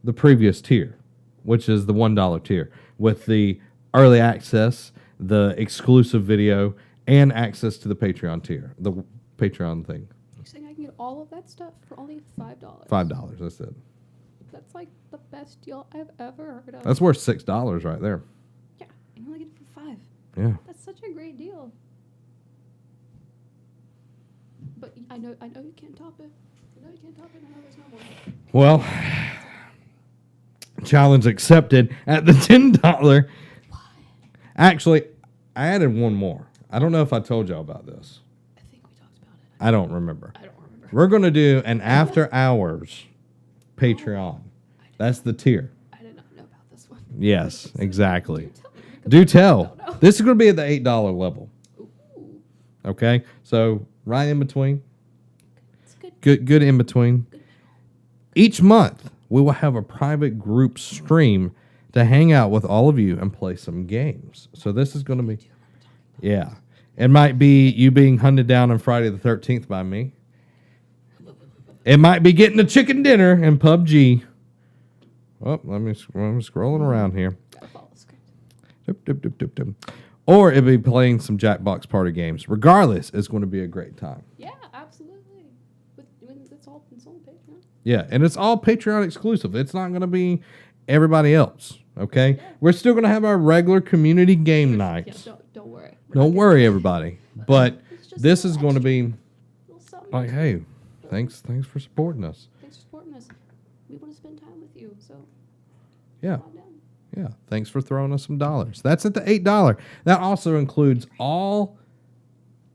S1: the previous tier, which is the $1 tier, with the early access, the exclusive video, and access to the Patreon tier, the Patreon thing.
S2: You're saying I can get all of that stuff for only $5?
S1: $5, that's it.
S2: That's like the best deal I've ever heard of.
S1: That's worth $6 right there.
S2: Yeah, and you only get it for $5.
S1: Yeah.
S2: That's such a great deal. But I know you can't top it. I know you can't top it. I know there's no more.
S1: Well, challenge accepted at the $10. Actually, I added one more. I don't know if I told y'all about this.
S2: I think we talked about it.
S1: I don't remember.
S2: I don't remember.
S1: We're going to do an after hours Patreon. That's the tier.
S2: I did not know about this one.
S1: Yes, exactly.
S2: Tell me, because
S1: Do
S2: I
S1: tell.
S2: don't know.
S1: This is going to be at the $8 level.
S2: Ooh,
S1: Okay? So, right in between.
S2: it's good.
S1: Good in between. Each month, we will have a private group stream to hang out with all of you and play some games. So this is going to be, yeah. It might be you being hunted down on Friday the 13th by me. It might be getting a chicken dinner in PUBG. Oh, I'm scrolling around here.
S2: Gotta follow the script.
S1: Or it'll be playing some Jackbox party games. Regardless, it's going to be a great time.
S2: Yeah, absolutely. When it's all It's all Patreon.
S1: Yeah, and it's all Patreon exclusive. It's not going to be everybody else, okay?
S2: Yeah.
S1: We're still going to have our regular community game nights.
S2: Yeah, don't worry.
S1: Don't worry, everybody. But
S2: It's just
S1: this
S2: a
S1: is
S2: little
S1: going to
S2: extra.
S1: be
S2: Little something
S1: like,
S2: extra.
S1: hey, thanks for supporting us.
S2: Thanks for supporting us. We want to spend time with you, so
S1: Yeah.
S2: calm down.
S1: Yeah, thanks for throwing us some dollars. That's at the $8. That also includes all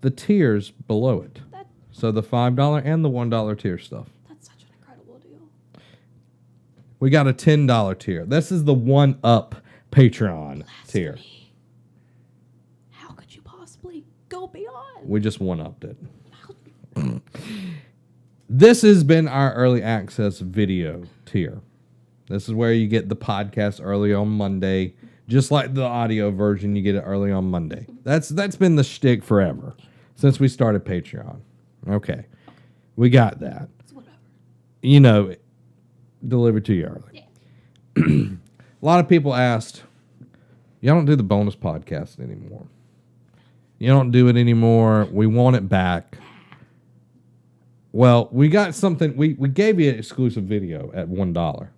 S1: the tiers below it.
S2: That
S1: So the $5 and the $1 tier stuff.
S2: That's such an incredible deal.
S1: We got a $10 tier. This is the one up Patreon tier.
S2: Blasphemy. How could you possibly go beyond?
S1: We just one upped it. This has been our early access video tier. This is where you get the podcast early on Monday, just like the audio version. You get it early on Monday. That's been the shtick forever since we started Patreon. Okay, we got that.
S2: It's whatever.
S1: You know, delivered to you early.
S2: Yeah.
S1: A lot of people asked, y'all don't do the bonus podcast anymore. You don't do it anymore. We want it back. Well, we got something. We gave you an exclusive video at $1.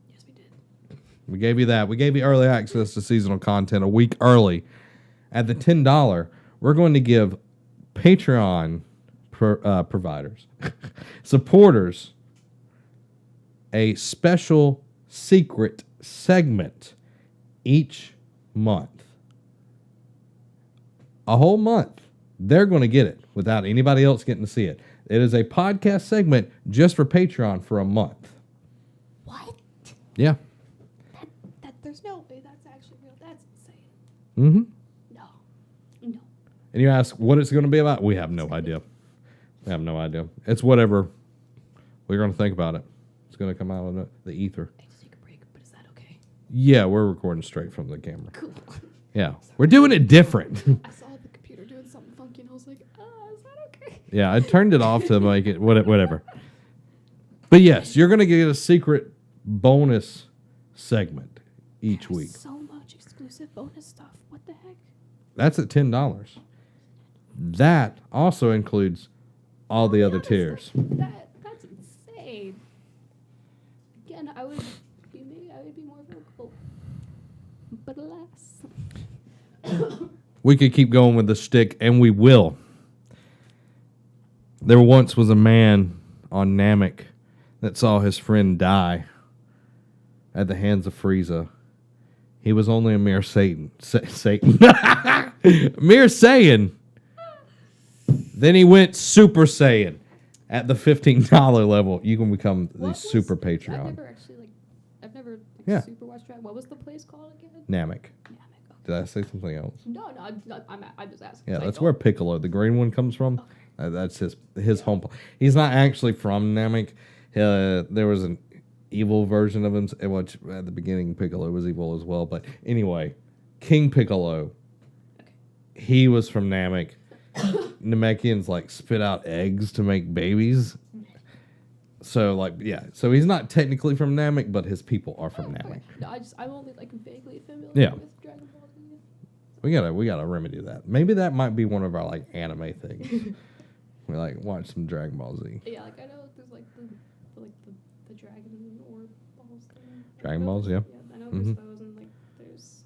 S2: Yes, we did.
S1: We gave you that. We gave you early access to seasonal content a week early. At the $10, we're going to give Patreon providers, supporters, a special secret segment each month. A whole month. They're going to get it without anybody else getting to see it. It is a podcast segment just for Patreon for a month.
S2: What?
S1: Yeah.
S2: That there's no way that's actually real. That's insane.
S1: Mm-hmm.
S2: No.
S1: And you ask what it's going to be about? We have no idea. We have no idea. It's whatever we're going to think about it. It's going to come out of the ether.
S2: I just take a break, but is that okay?
S1: Yeah, we're recording straight from the camera.
S2: Cool.
S1: Yeah, we're doing it different.
S2: I saw the computer doing something funky, and I was like, is that okay?
S1: Yeah, I turned it off to make it whatever. But yes, you're going to get a secret bonus segment each week.
S2: So much exclusive bonus stuff. What the heck?
S1: That's at $10. That also includes all the other tiers.
S2: That's insane. Again, I would be more vocal, but alas.
S1: We could keep going with the shtick, and we will. There once was a man on Namek that saw his friend die at the hands of Frieza. He was only a mere Satan. Satan. Mere Saiyan. Then he went Super Saiyan. At the $15 level, you can become the Super Patreon.
S2: I've never
S1: Yeah.
S2: super watched Dragon. What was the place called again?
S1: Namek.
S2: Namek.
S1: Did I say something else?
S2: No, I'm just asking.
S1: Yeah,
S2: I
S1: that's
S2: don't-
S1: where Piccolo, the green one, comes from. That's his home. He's not actually from Namek. There was an evil version of him, which at the beginning Piccolo was evil as well. But anyway, King Piccolo, he was from Namek. Namekians like spit out eggs to make babies. So so he's not technically from Namek, but his people are from Namek.
S2: No, I'm only like vaguely familiar
S1: Yeah.
S2: with Dragon Ball Z.
S1: We gotta remedy that. Maybe that might be one of our like anime things. We like watch some Dragon Ball Z.
S2: Yeah, like I know there's like the dragon orb balls thing.
S1: Dragon Balls, yeah.
S2: Yeah, I know
S1: Mhm.
S2: there's those and like there's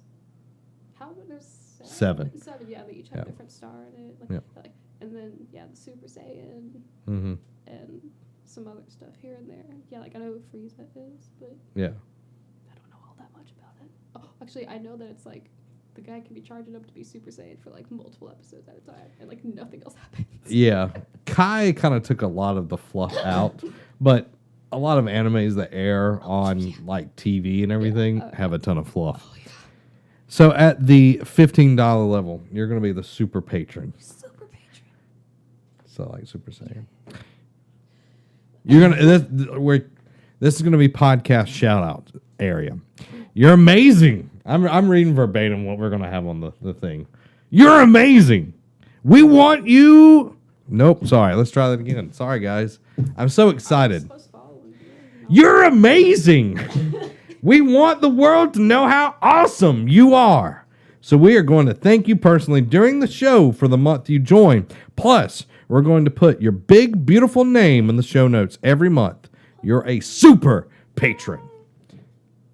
S2: there's
S1: Seven.
S2: Seven, yeah, they each have
S1: Yeah.
S2: a different star in it. Like,
S1: Yeah.
S2: and then the Super Saiyan
S1: Mm-hmm.
S2: and some other stuff here and there. Yeah, like I know who Frieza is, but
S1: Yeah.
S2: I don't know all that much about it. Oh, actually, I know that it's like the guy can be charging up to be Super Saiyan for like multiple episodes at a time, and like nothing else happens.
S1: Yeah. Kai kind of took a lot of the fluff out, but a lot of animes that air on like TV and everything have a ton of fluff.
S2: Oh yeah.
S1: So at the $15 level, you're going to be the super patron.
S2: Super patron.
S1: So like Super Saiyan. You're going to this is going to be podcast shout out area. You're amazing. I'm reading verbatim what we're going to have on the thing. You're amazing. We want you. Nope, sorry. Let's try that again. Sorry guys. I'm so excited.
S2: Supposed to follow him, yeah,
S1: You're amazing. We want the world to know how awesome you are. So we are going to thank you personally during the show for the month you join. Plus, we're going to put your big, beautiful name in the show notes every month. You're a super patron.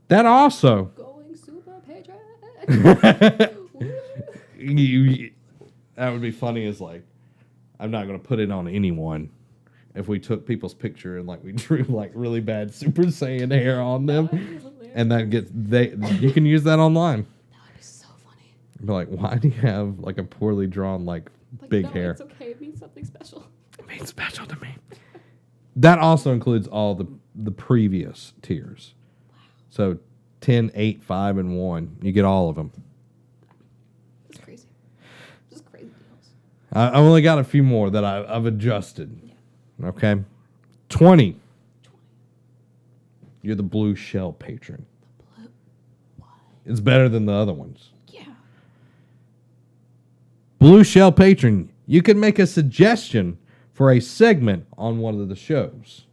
S1: That also...
S2: Going super patron.
S1: That would be funny as like, I'm not going to put it on anyone. If we took people's picture and like we drew like really bad Super Saiyan hair on them, and that gets you can use that online.
S2: That would be so funny.
S1: Be like, why do you have like a poorly drawn like big
S2: no,
S1: hair?
S2: It's okay. It means something special.
S1: It means special to me. That also includes all the previous tiers.
S2: Wow.
S1: So 10, 8, 5, and 1. You get all of them.
S2: That's crazy. Just crazy deals.
S1: I only got a few more that I've adjusted.
S2: Yeah.
S1: Okay. 20. You're the blue shell patron.
S2: The blue. What?
S1: It's better than the other ones.
S2: Yeah.
S1: Blue shell patron. You can make a suggestion for a segment on one of the shows.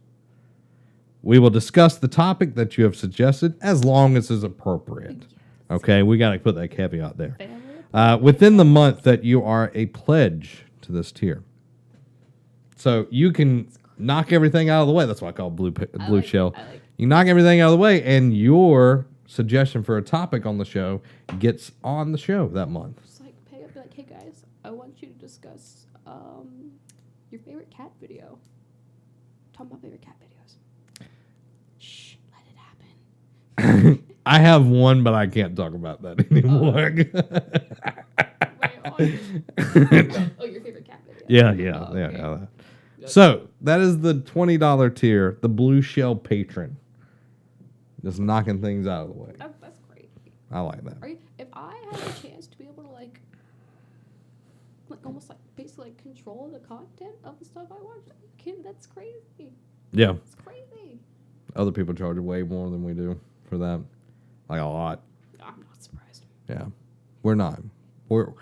S1: We will discuss the topic that you have suggested as long as it's appropriate.
S2: Yes.
S1: Okay, we got to put that caveat there.
S2: Family.
S1: Within the month that you are a pledge to this tier. So you can knock everything out of the way. That's why I call it blue shell. You knock everything out of the way, and your suggestion for a topic on the show gets on the show that month.
S2: Just like pay up, like, hey guys, I want you to discuss your favorite cat video. Talk about favorite cat videos. Shh, let it happen.
S1: I have one, but I can't talk about that anymore.
S2: Oh, your favorite cat video.
S1: Yeah.
S2: Okay.
S1: So that is the $20 tier, the blue shell patron. Just knocking things out of the way.
S2: That's crazy.
S1: I like that.
S2: If I had a chance to be able to like almost like basically like control the content of the stuff I watch, that's crazy.
S1: Yeah.
S2: It's crazy.
S1: Other people charge way more than we do for that. Like a lot.
S2: I'm not surprised.
S1: Yeah. We're not. We're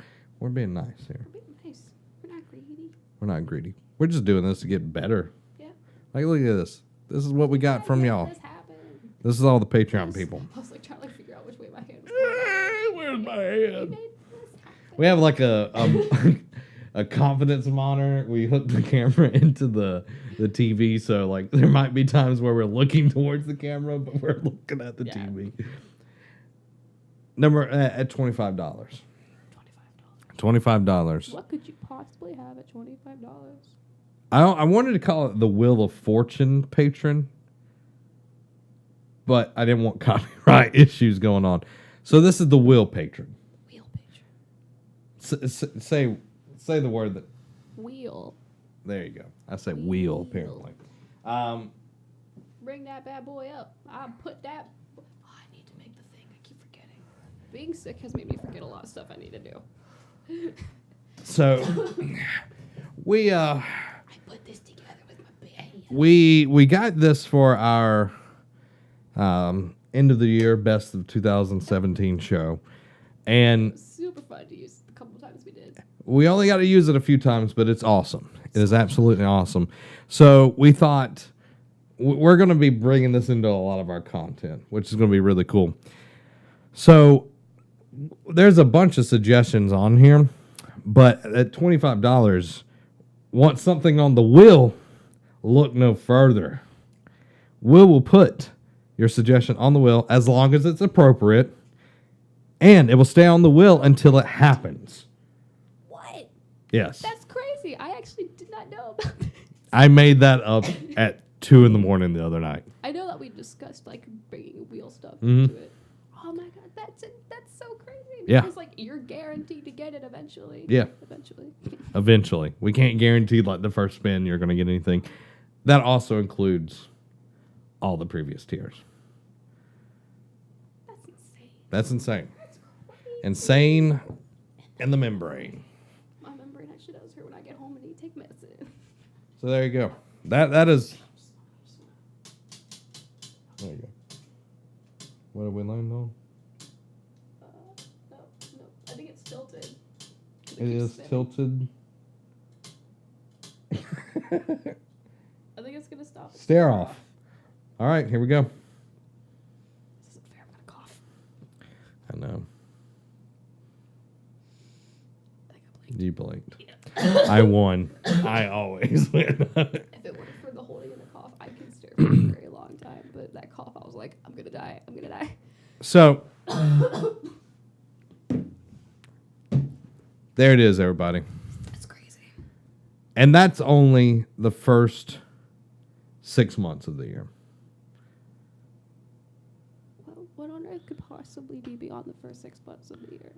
S1: being nice here.
S2: We're being nice. We're not greedy.
S1: We're not greedy. We're just doing this to get better.
S2: Yeah.
S1: Like, look at this. This is what we got from y'all.
S2: This happened.
S1: This is all the Patreon people.
S2: I was like trying to like figure out which way my hand was going.
S1: Where's my
S2: We
S1: hand?
S2: made this happen.
S1: We have like a confidence monitor. We hook the camera into the TV, so like there might be times where we're looking towards the camera, but we're looking at the TV. Number at $25. $25.
S2: What could you possibly have at $25?
S1: I wanted to call it the Wheel of Fortune patron, but I didn't want copyright issues going on. So this is the Wheel patron.
S2: Wheel patron.
S1: Say the word that.
S2: Wheel.
S1: There you go. I say wheel apparently.
S2: Bring that bad boy up. I put that. Oh, I need to make the thing. I keep forgetting. Being sick has made me forget a lot of stuff I need to do.
S1: So we
S2: I put this together with my big hand.
S1: we got this for our end of the year best of 2017 show, and
S2: Super fun to use the couple times we did.
S1: we only got to use it a few times, but it's awesome. It is absolutely awesome. So we thought we're going to be bringing this into a lot of our content, which is going to be really cool. So there's a bunch of suggestions on here, but at $25, want something on the wheel? Look no further. Will put your suggestion on the wheel as long as it's appropriate, and it will stay on the wheel until it happens.
S2: What?
S1: Yes.
S2: That's crazy. I actually did not know about this.
S1: I made that up at 2 a.m. the other night.
S2: I know that we discussed like bringing wheel stuff
S1: Mhm.
S2: into it. Oh my god, that's so crazy.
S1: Yeah.
S2: Because like you're guaranteed to get it eventually.
S1: Yeah.
S2: Eventually.
S1: Eventually. We can't guarantee like the first spin you're going to get anything. That also includes all the previous tiers.
S2: That's insane.
S1: That's insane.
S2: That's crazy.
S1: Insane in the membrane.
S2: My membrane actually does hurt when I get home and need to take medicine.
S1: So there you go. That is. There you go. What have we learned on?
S2: No. I think it's tilted.
S1: It is tilted.
S2: I think it's gonna stop.
S1: Stare off. All right, here we go.
S2: This isn't fair. I'm gonna cough.
S1: I know.
S2: I think I blinked.
S1: You blinked.
S2: Yeah.
S1: I won. I always win.
S2: If it weren't for the holding and the cough, I could stare for a very long time. But that cough, I was like, I'm gonna die. I'm gonna die.
S1: So there it is, everybody.
S2: That's crazy.
S1: And that's only the first 6 months of the year.
S2: Well, what on earth could possibly be beyond the first 6 months of the year?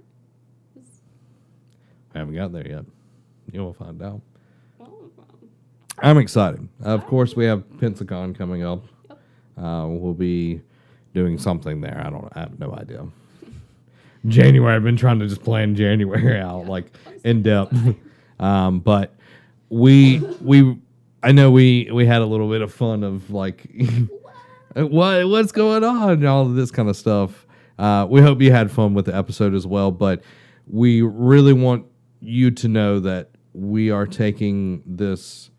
S1: I haven't got there yet. You will find out.
S2: Oh,
S1: I'm excited. Of course, we have Pensacon coming up.
S2: Yep.
S1: We'll be doing something there. I have no idea. January. I've been trying to just plan January out like in depth. But I know we had a little bit of fun of like what's going on and all of this kind of stuff. We hope you had fun with the episode as well, but we really want you to know that we are taking this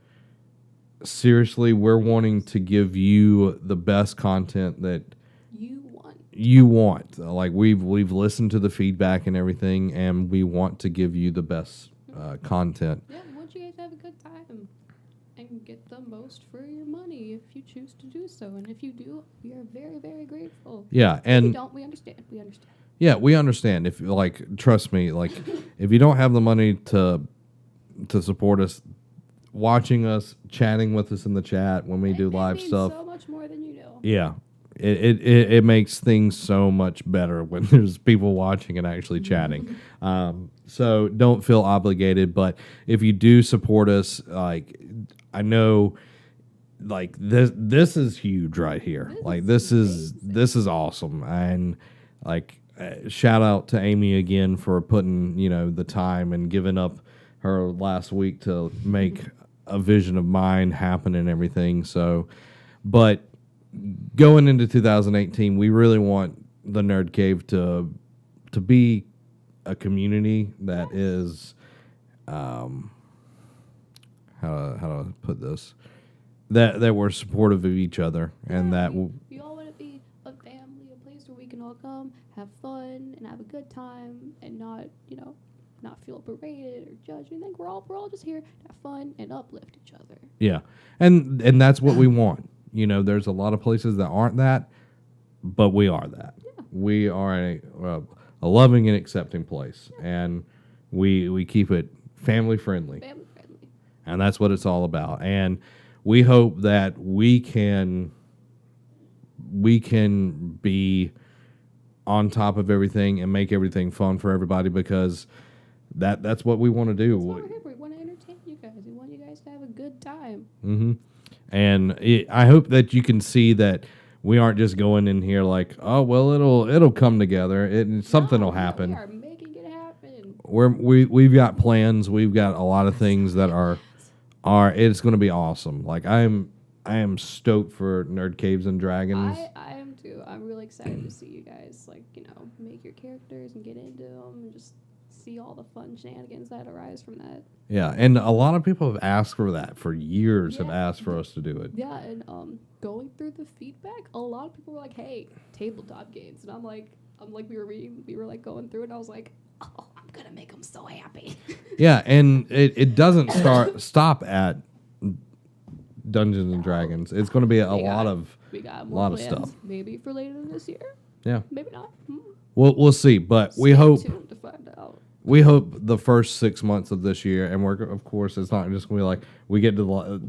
S1: seriously. We're wanting to give you the best content that you want. Like we've listened to the feedback and everything, and we want to give you the best content.
S2: Yeah, we want you guys to have a good time and get the most for your money if you choose to do so. And if you do, we are very, very grateful.
S1: Yeah, and
S2: if you don't, we understand. We understand.
S1: Yeah, we understand. If like, trust me, like, if you don't have the money to support us, watching us, chatting with us in the chat when we do live stuff,
S2: so much more than you know.
S1: Yeah, it makes things so much better when there's people watching and actually chatting. So don't feel obligated, but if you do support us, like I know, like this is huge right here. This is awesome, and like. Shout out to Amy again for putting, the time and giving up her last week to make a vision of mine happen and everything. So, but going into 2018, we really want the Nerd Cave to be a community that is, how do I put this? That we're supportive of each other, and that
S2: we all want to be a family, a place where we can all come, have fun, and have a good time, and not feel berated or judged. I think we're all just here to have fun and uplift each other.
S1: Yeah, and that's what we want. There's a lot of places that aren't that, but we are that. Yeah. We are a loving and accepting place, and we keep it family friendly.
S2: Family friendly.
S1: And that's what it's all about. And we hope that we can be on top of everything and make everything fun for everybody, because that's what we want to do.
S2: We want to entertain you guys. We want you guys to have a good time.
S1: Mm-hmm. And I hope that you can see that we aren't just going in here like, oh well, it'll come together. Something will happen.
S2: We are making it happen.
S1: We've got plans. We've got a lot of things that are it's going to be awesome. Like I am stoked for Nerd Caves and Dragons.
S2: I am too. I'm really excited to see you guys make your characters and get into them and just see all the fun shenanigans that arise from that.
S1: Yeah, and a lot of people have asked for that for years. Have asked for us to do it.
S2: Yeah, and going through the feedback, a lot of people were like, "Hey, tabletop games," and I'm like, we were like going through it, and I was like, "Oh, I'm gonna make them so happy."
S1: Yeah, and it doesn't stop at Dungeons and Dragons. It's going to be a lot of stuff.
S2: Maybe for later this year.
S1: Yeah.
S2: Maybe not.
S1: We'll see, but
S2: Stay tuned to find out.
S1: We hope the first 6 months of this year, and we're of course it's not just going to be like we get to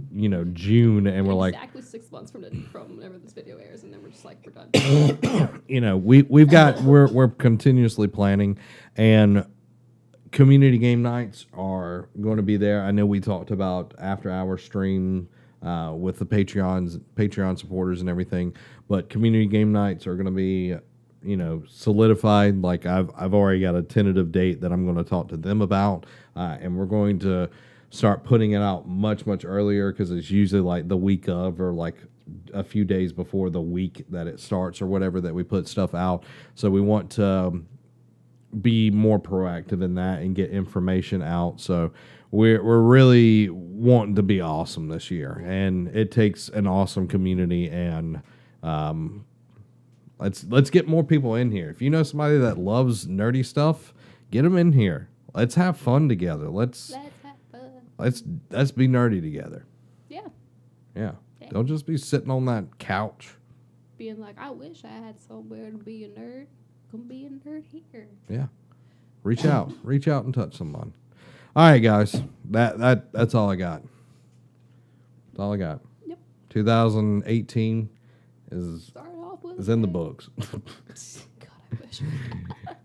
S1: June and we're like
S2: exactly 6 months from whenever this video airs, and then we're just like we're done.
S1: We're continuously planning, and community game nights are going to be there. I know we talked about after hour stream with the Patreon supporters and everything, but community game nights are going to be solidified. Like I've already got a tentative date that I'm going to talk to them about, and we're going to start putting it out much earlier, because it's usually like the week of, or like a few days before the week that it starts or whatever, that we put stuff out. So we want to be more proactive in that and get information out. So we're really wanting to be awesome this year, and it takes an awesome community, and let's get more people in here. If you know somebody that loves nerdy stuff, get them in here. Let's have fun together. Let's
S2: have fun.
S1: let's be nerdy together.
S2: Yeah.
S1: Yeah.
S2: Yeah.
S1: Don't just be sitting on that couch.
S2: Being like, I wish I had somewhere to be a nerd. Come be a nerd here.
S1: Yeah. Reach out and touch someone. All right, guys. That's all I got. That's all I got.
S2: Yep.
S1: 2018 is
S2: Start off with
S1: in the books.
S2: God, I wish.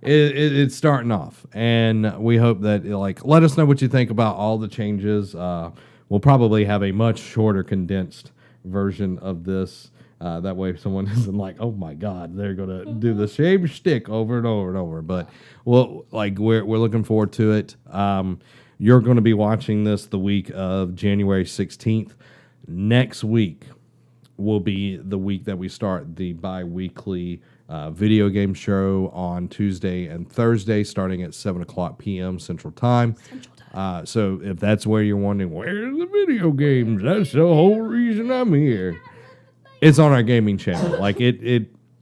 S1: It's starting off, and we hope that let us know what you think about all the changes. We'll probably have a much shorter, condensed version of this. That way, someone isn't like, "Oh my God, they're gonna do the same shtick over and over and over." But we're looking forward to it. You're going to be watching this the week of January 16th. Next week will be the week that we start the bi-weekly video game show on Tuesday and Thursday, starting at 7:00 p.m. Central Time. So if that's where you're wondering, where's the video games? That's the whole reason I'm here. It's on our gaming channel.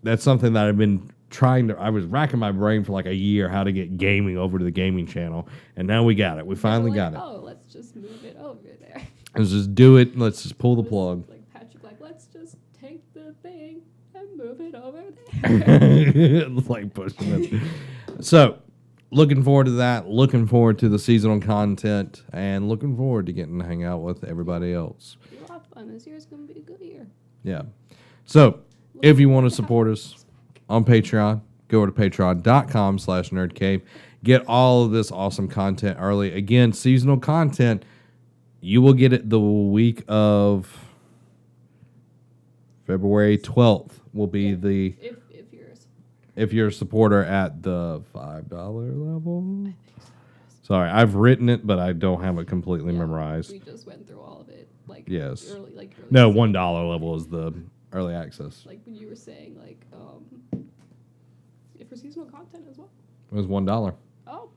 S1: That's something that I've been I was racking my brain for like a year how to get gaming over to the gaming channel, and now we got it. We finally got it.
S2: Oh, let's just move it over there.
S1: Let's just do it. Let's just pull the plug.
S2: Like Patrick, let's just take the thing and move it over there.
S1: It's like pushing it. So, looking forward to that. Looking forward to the seasonal content, and looking forward to getting to hang out with everybody else.
S2: It'll be a lot of fun. This year's gonna be a good year.
S1: Yeah. So, if you want to support us on Patreon, go over to patreon.com/nerdcave. Get all of this awesome content early. Again, seasonal content, you will get it the week of February 12th will be the... If you're a supporter at the $5 level. Sorry, I've written it, but I don't have it completely memorized.
S2: We just went through all of it.
S1: Yes.
S2: Early
S1: no, $1 level is the early access.
S2: Like when you were saying, for seasonal content as well.
S1: It was $1.
S2: Oh.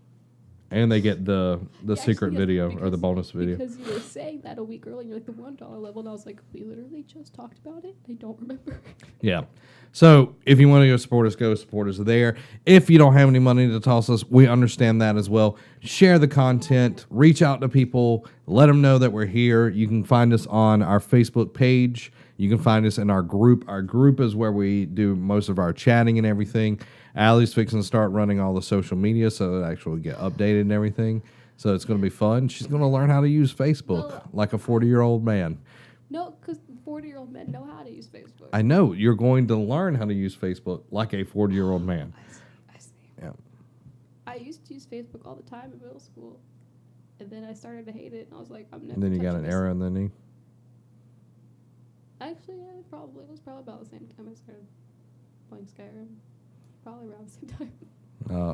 S1: And they get the secret video or the bonus video.
S2: Because you were saying that a week earlier, you're like the $1 level, and I was like, we literally just talked about it. I don't remember.
S1: Yeah. So if you want to go support us there. If you don't have any money to toss us, we understand that as well. Share the content. Reach out to people. Let them know that we're here. You can find us on our Facebook page. You can find us in our group. Our group is where we do most of our chatting and everything. Allie's fixing to start running all the social media so it actually get updated and everything. So it's going to be fun. She's going to learn how to use Facebook like a 40-year-old man.
S2: No, because 40-year-old men know how to use Facebook.
S1: I know. You're going to learn how to use Facebook like a 40-year-old man.
S2: I see.
S1: Yeah.
S2: I used to use Facebook all the time in middle school. And then I started to hate it, and I was like, I'm never
S1: And then you got an arrow in the knee?
S2: Actually, yeah, it was probably about the same time I started playing Skyrim. Probably around the same time.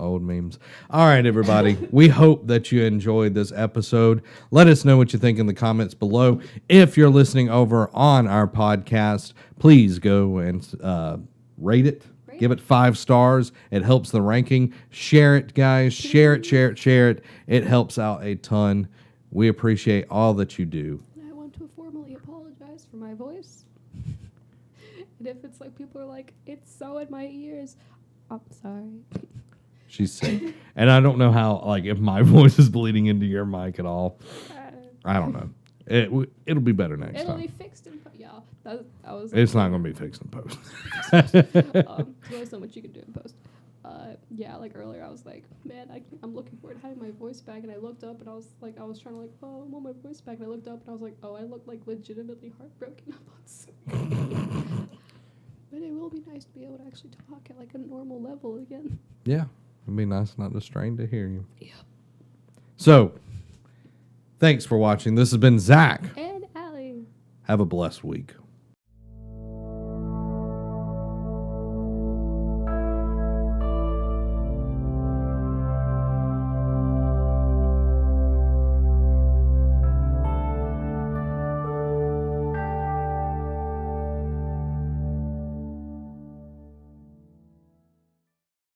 S1: Old memes. All right, everybody. We hope that you enjoyed this episode. Let us know what you think in the comments below. If you're listening over on our podcast, please go and rate it. Give it 5 stars. It helps the ranking. Share it, guys. Share it. It helps out a ton. We appreciate all that you do.
S2: And I want to formally apologize for my voice. And if it's like people are like, it's so in my ears, I'm sorry.
S1: She's sick. And I don't know how, if my voice is bleeding into your mic at all. I don't know. It'll be better next time.
S2: It'll be fixed in post. Yeah, that was.
S1: It's not going to be fixed in post.
S2: There's so much you can do in post. Earlier I was like, man, I'm looking forward to having my voice back, and I looked up and I was trying to oh, I want my voice back, and I looked up and I was like, oh, I look legitimately heartbroken But it will be nice to be able to actually talk at a normal level again.
S1: Yeah, it'd be nice not to strain to hear you.
S2: Yep.
S1: So, thanks for watching. This has been Zach.
S2: And Allie.
S1: Have a blessed week.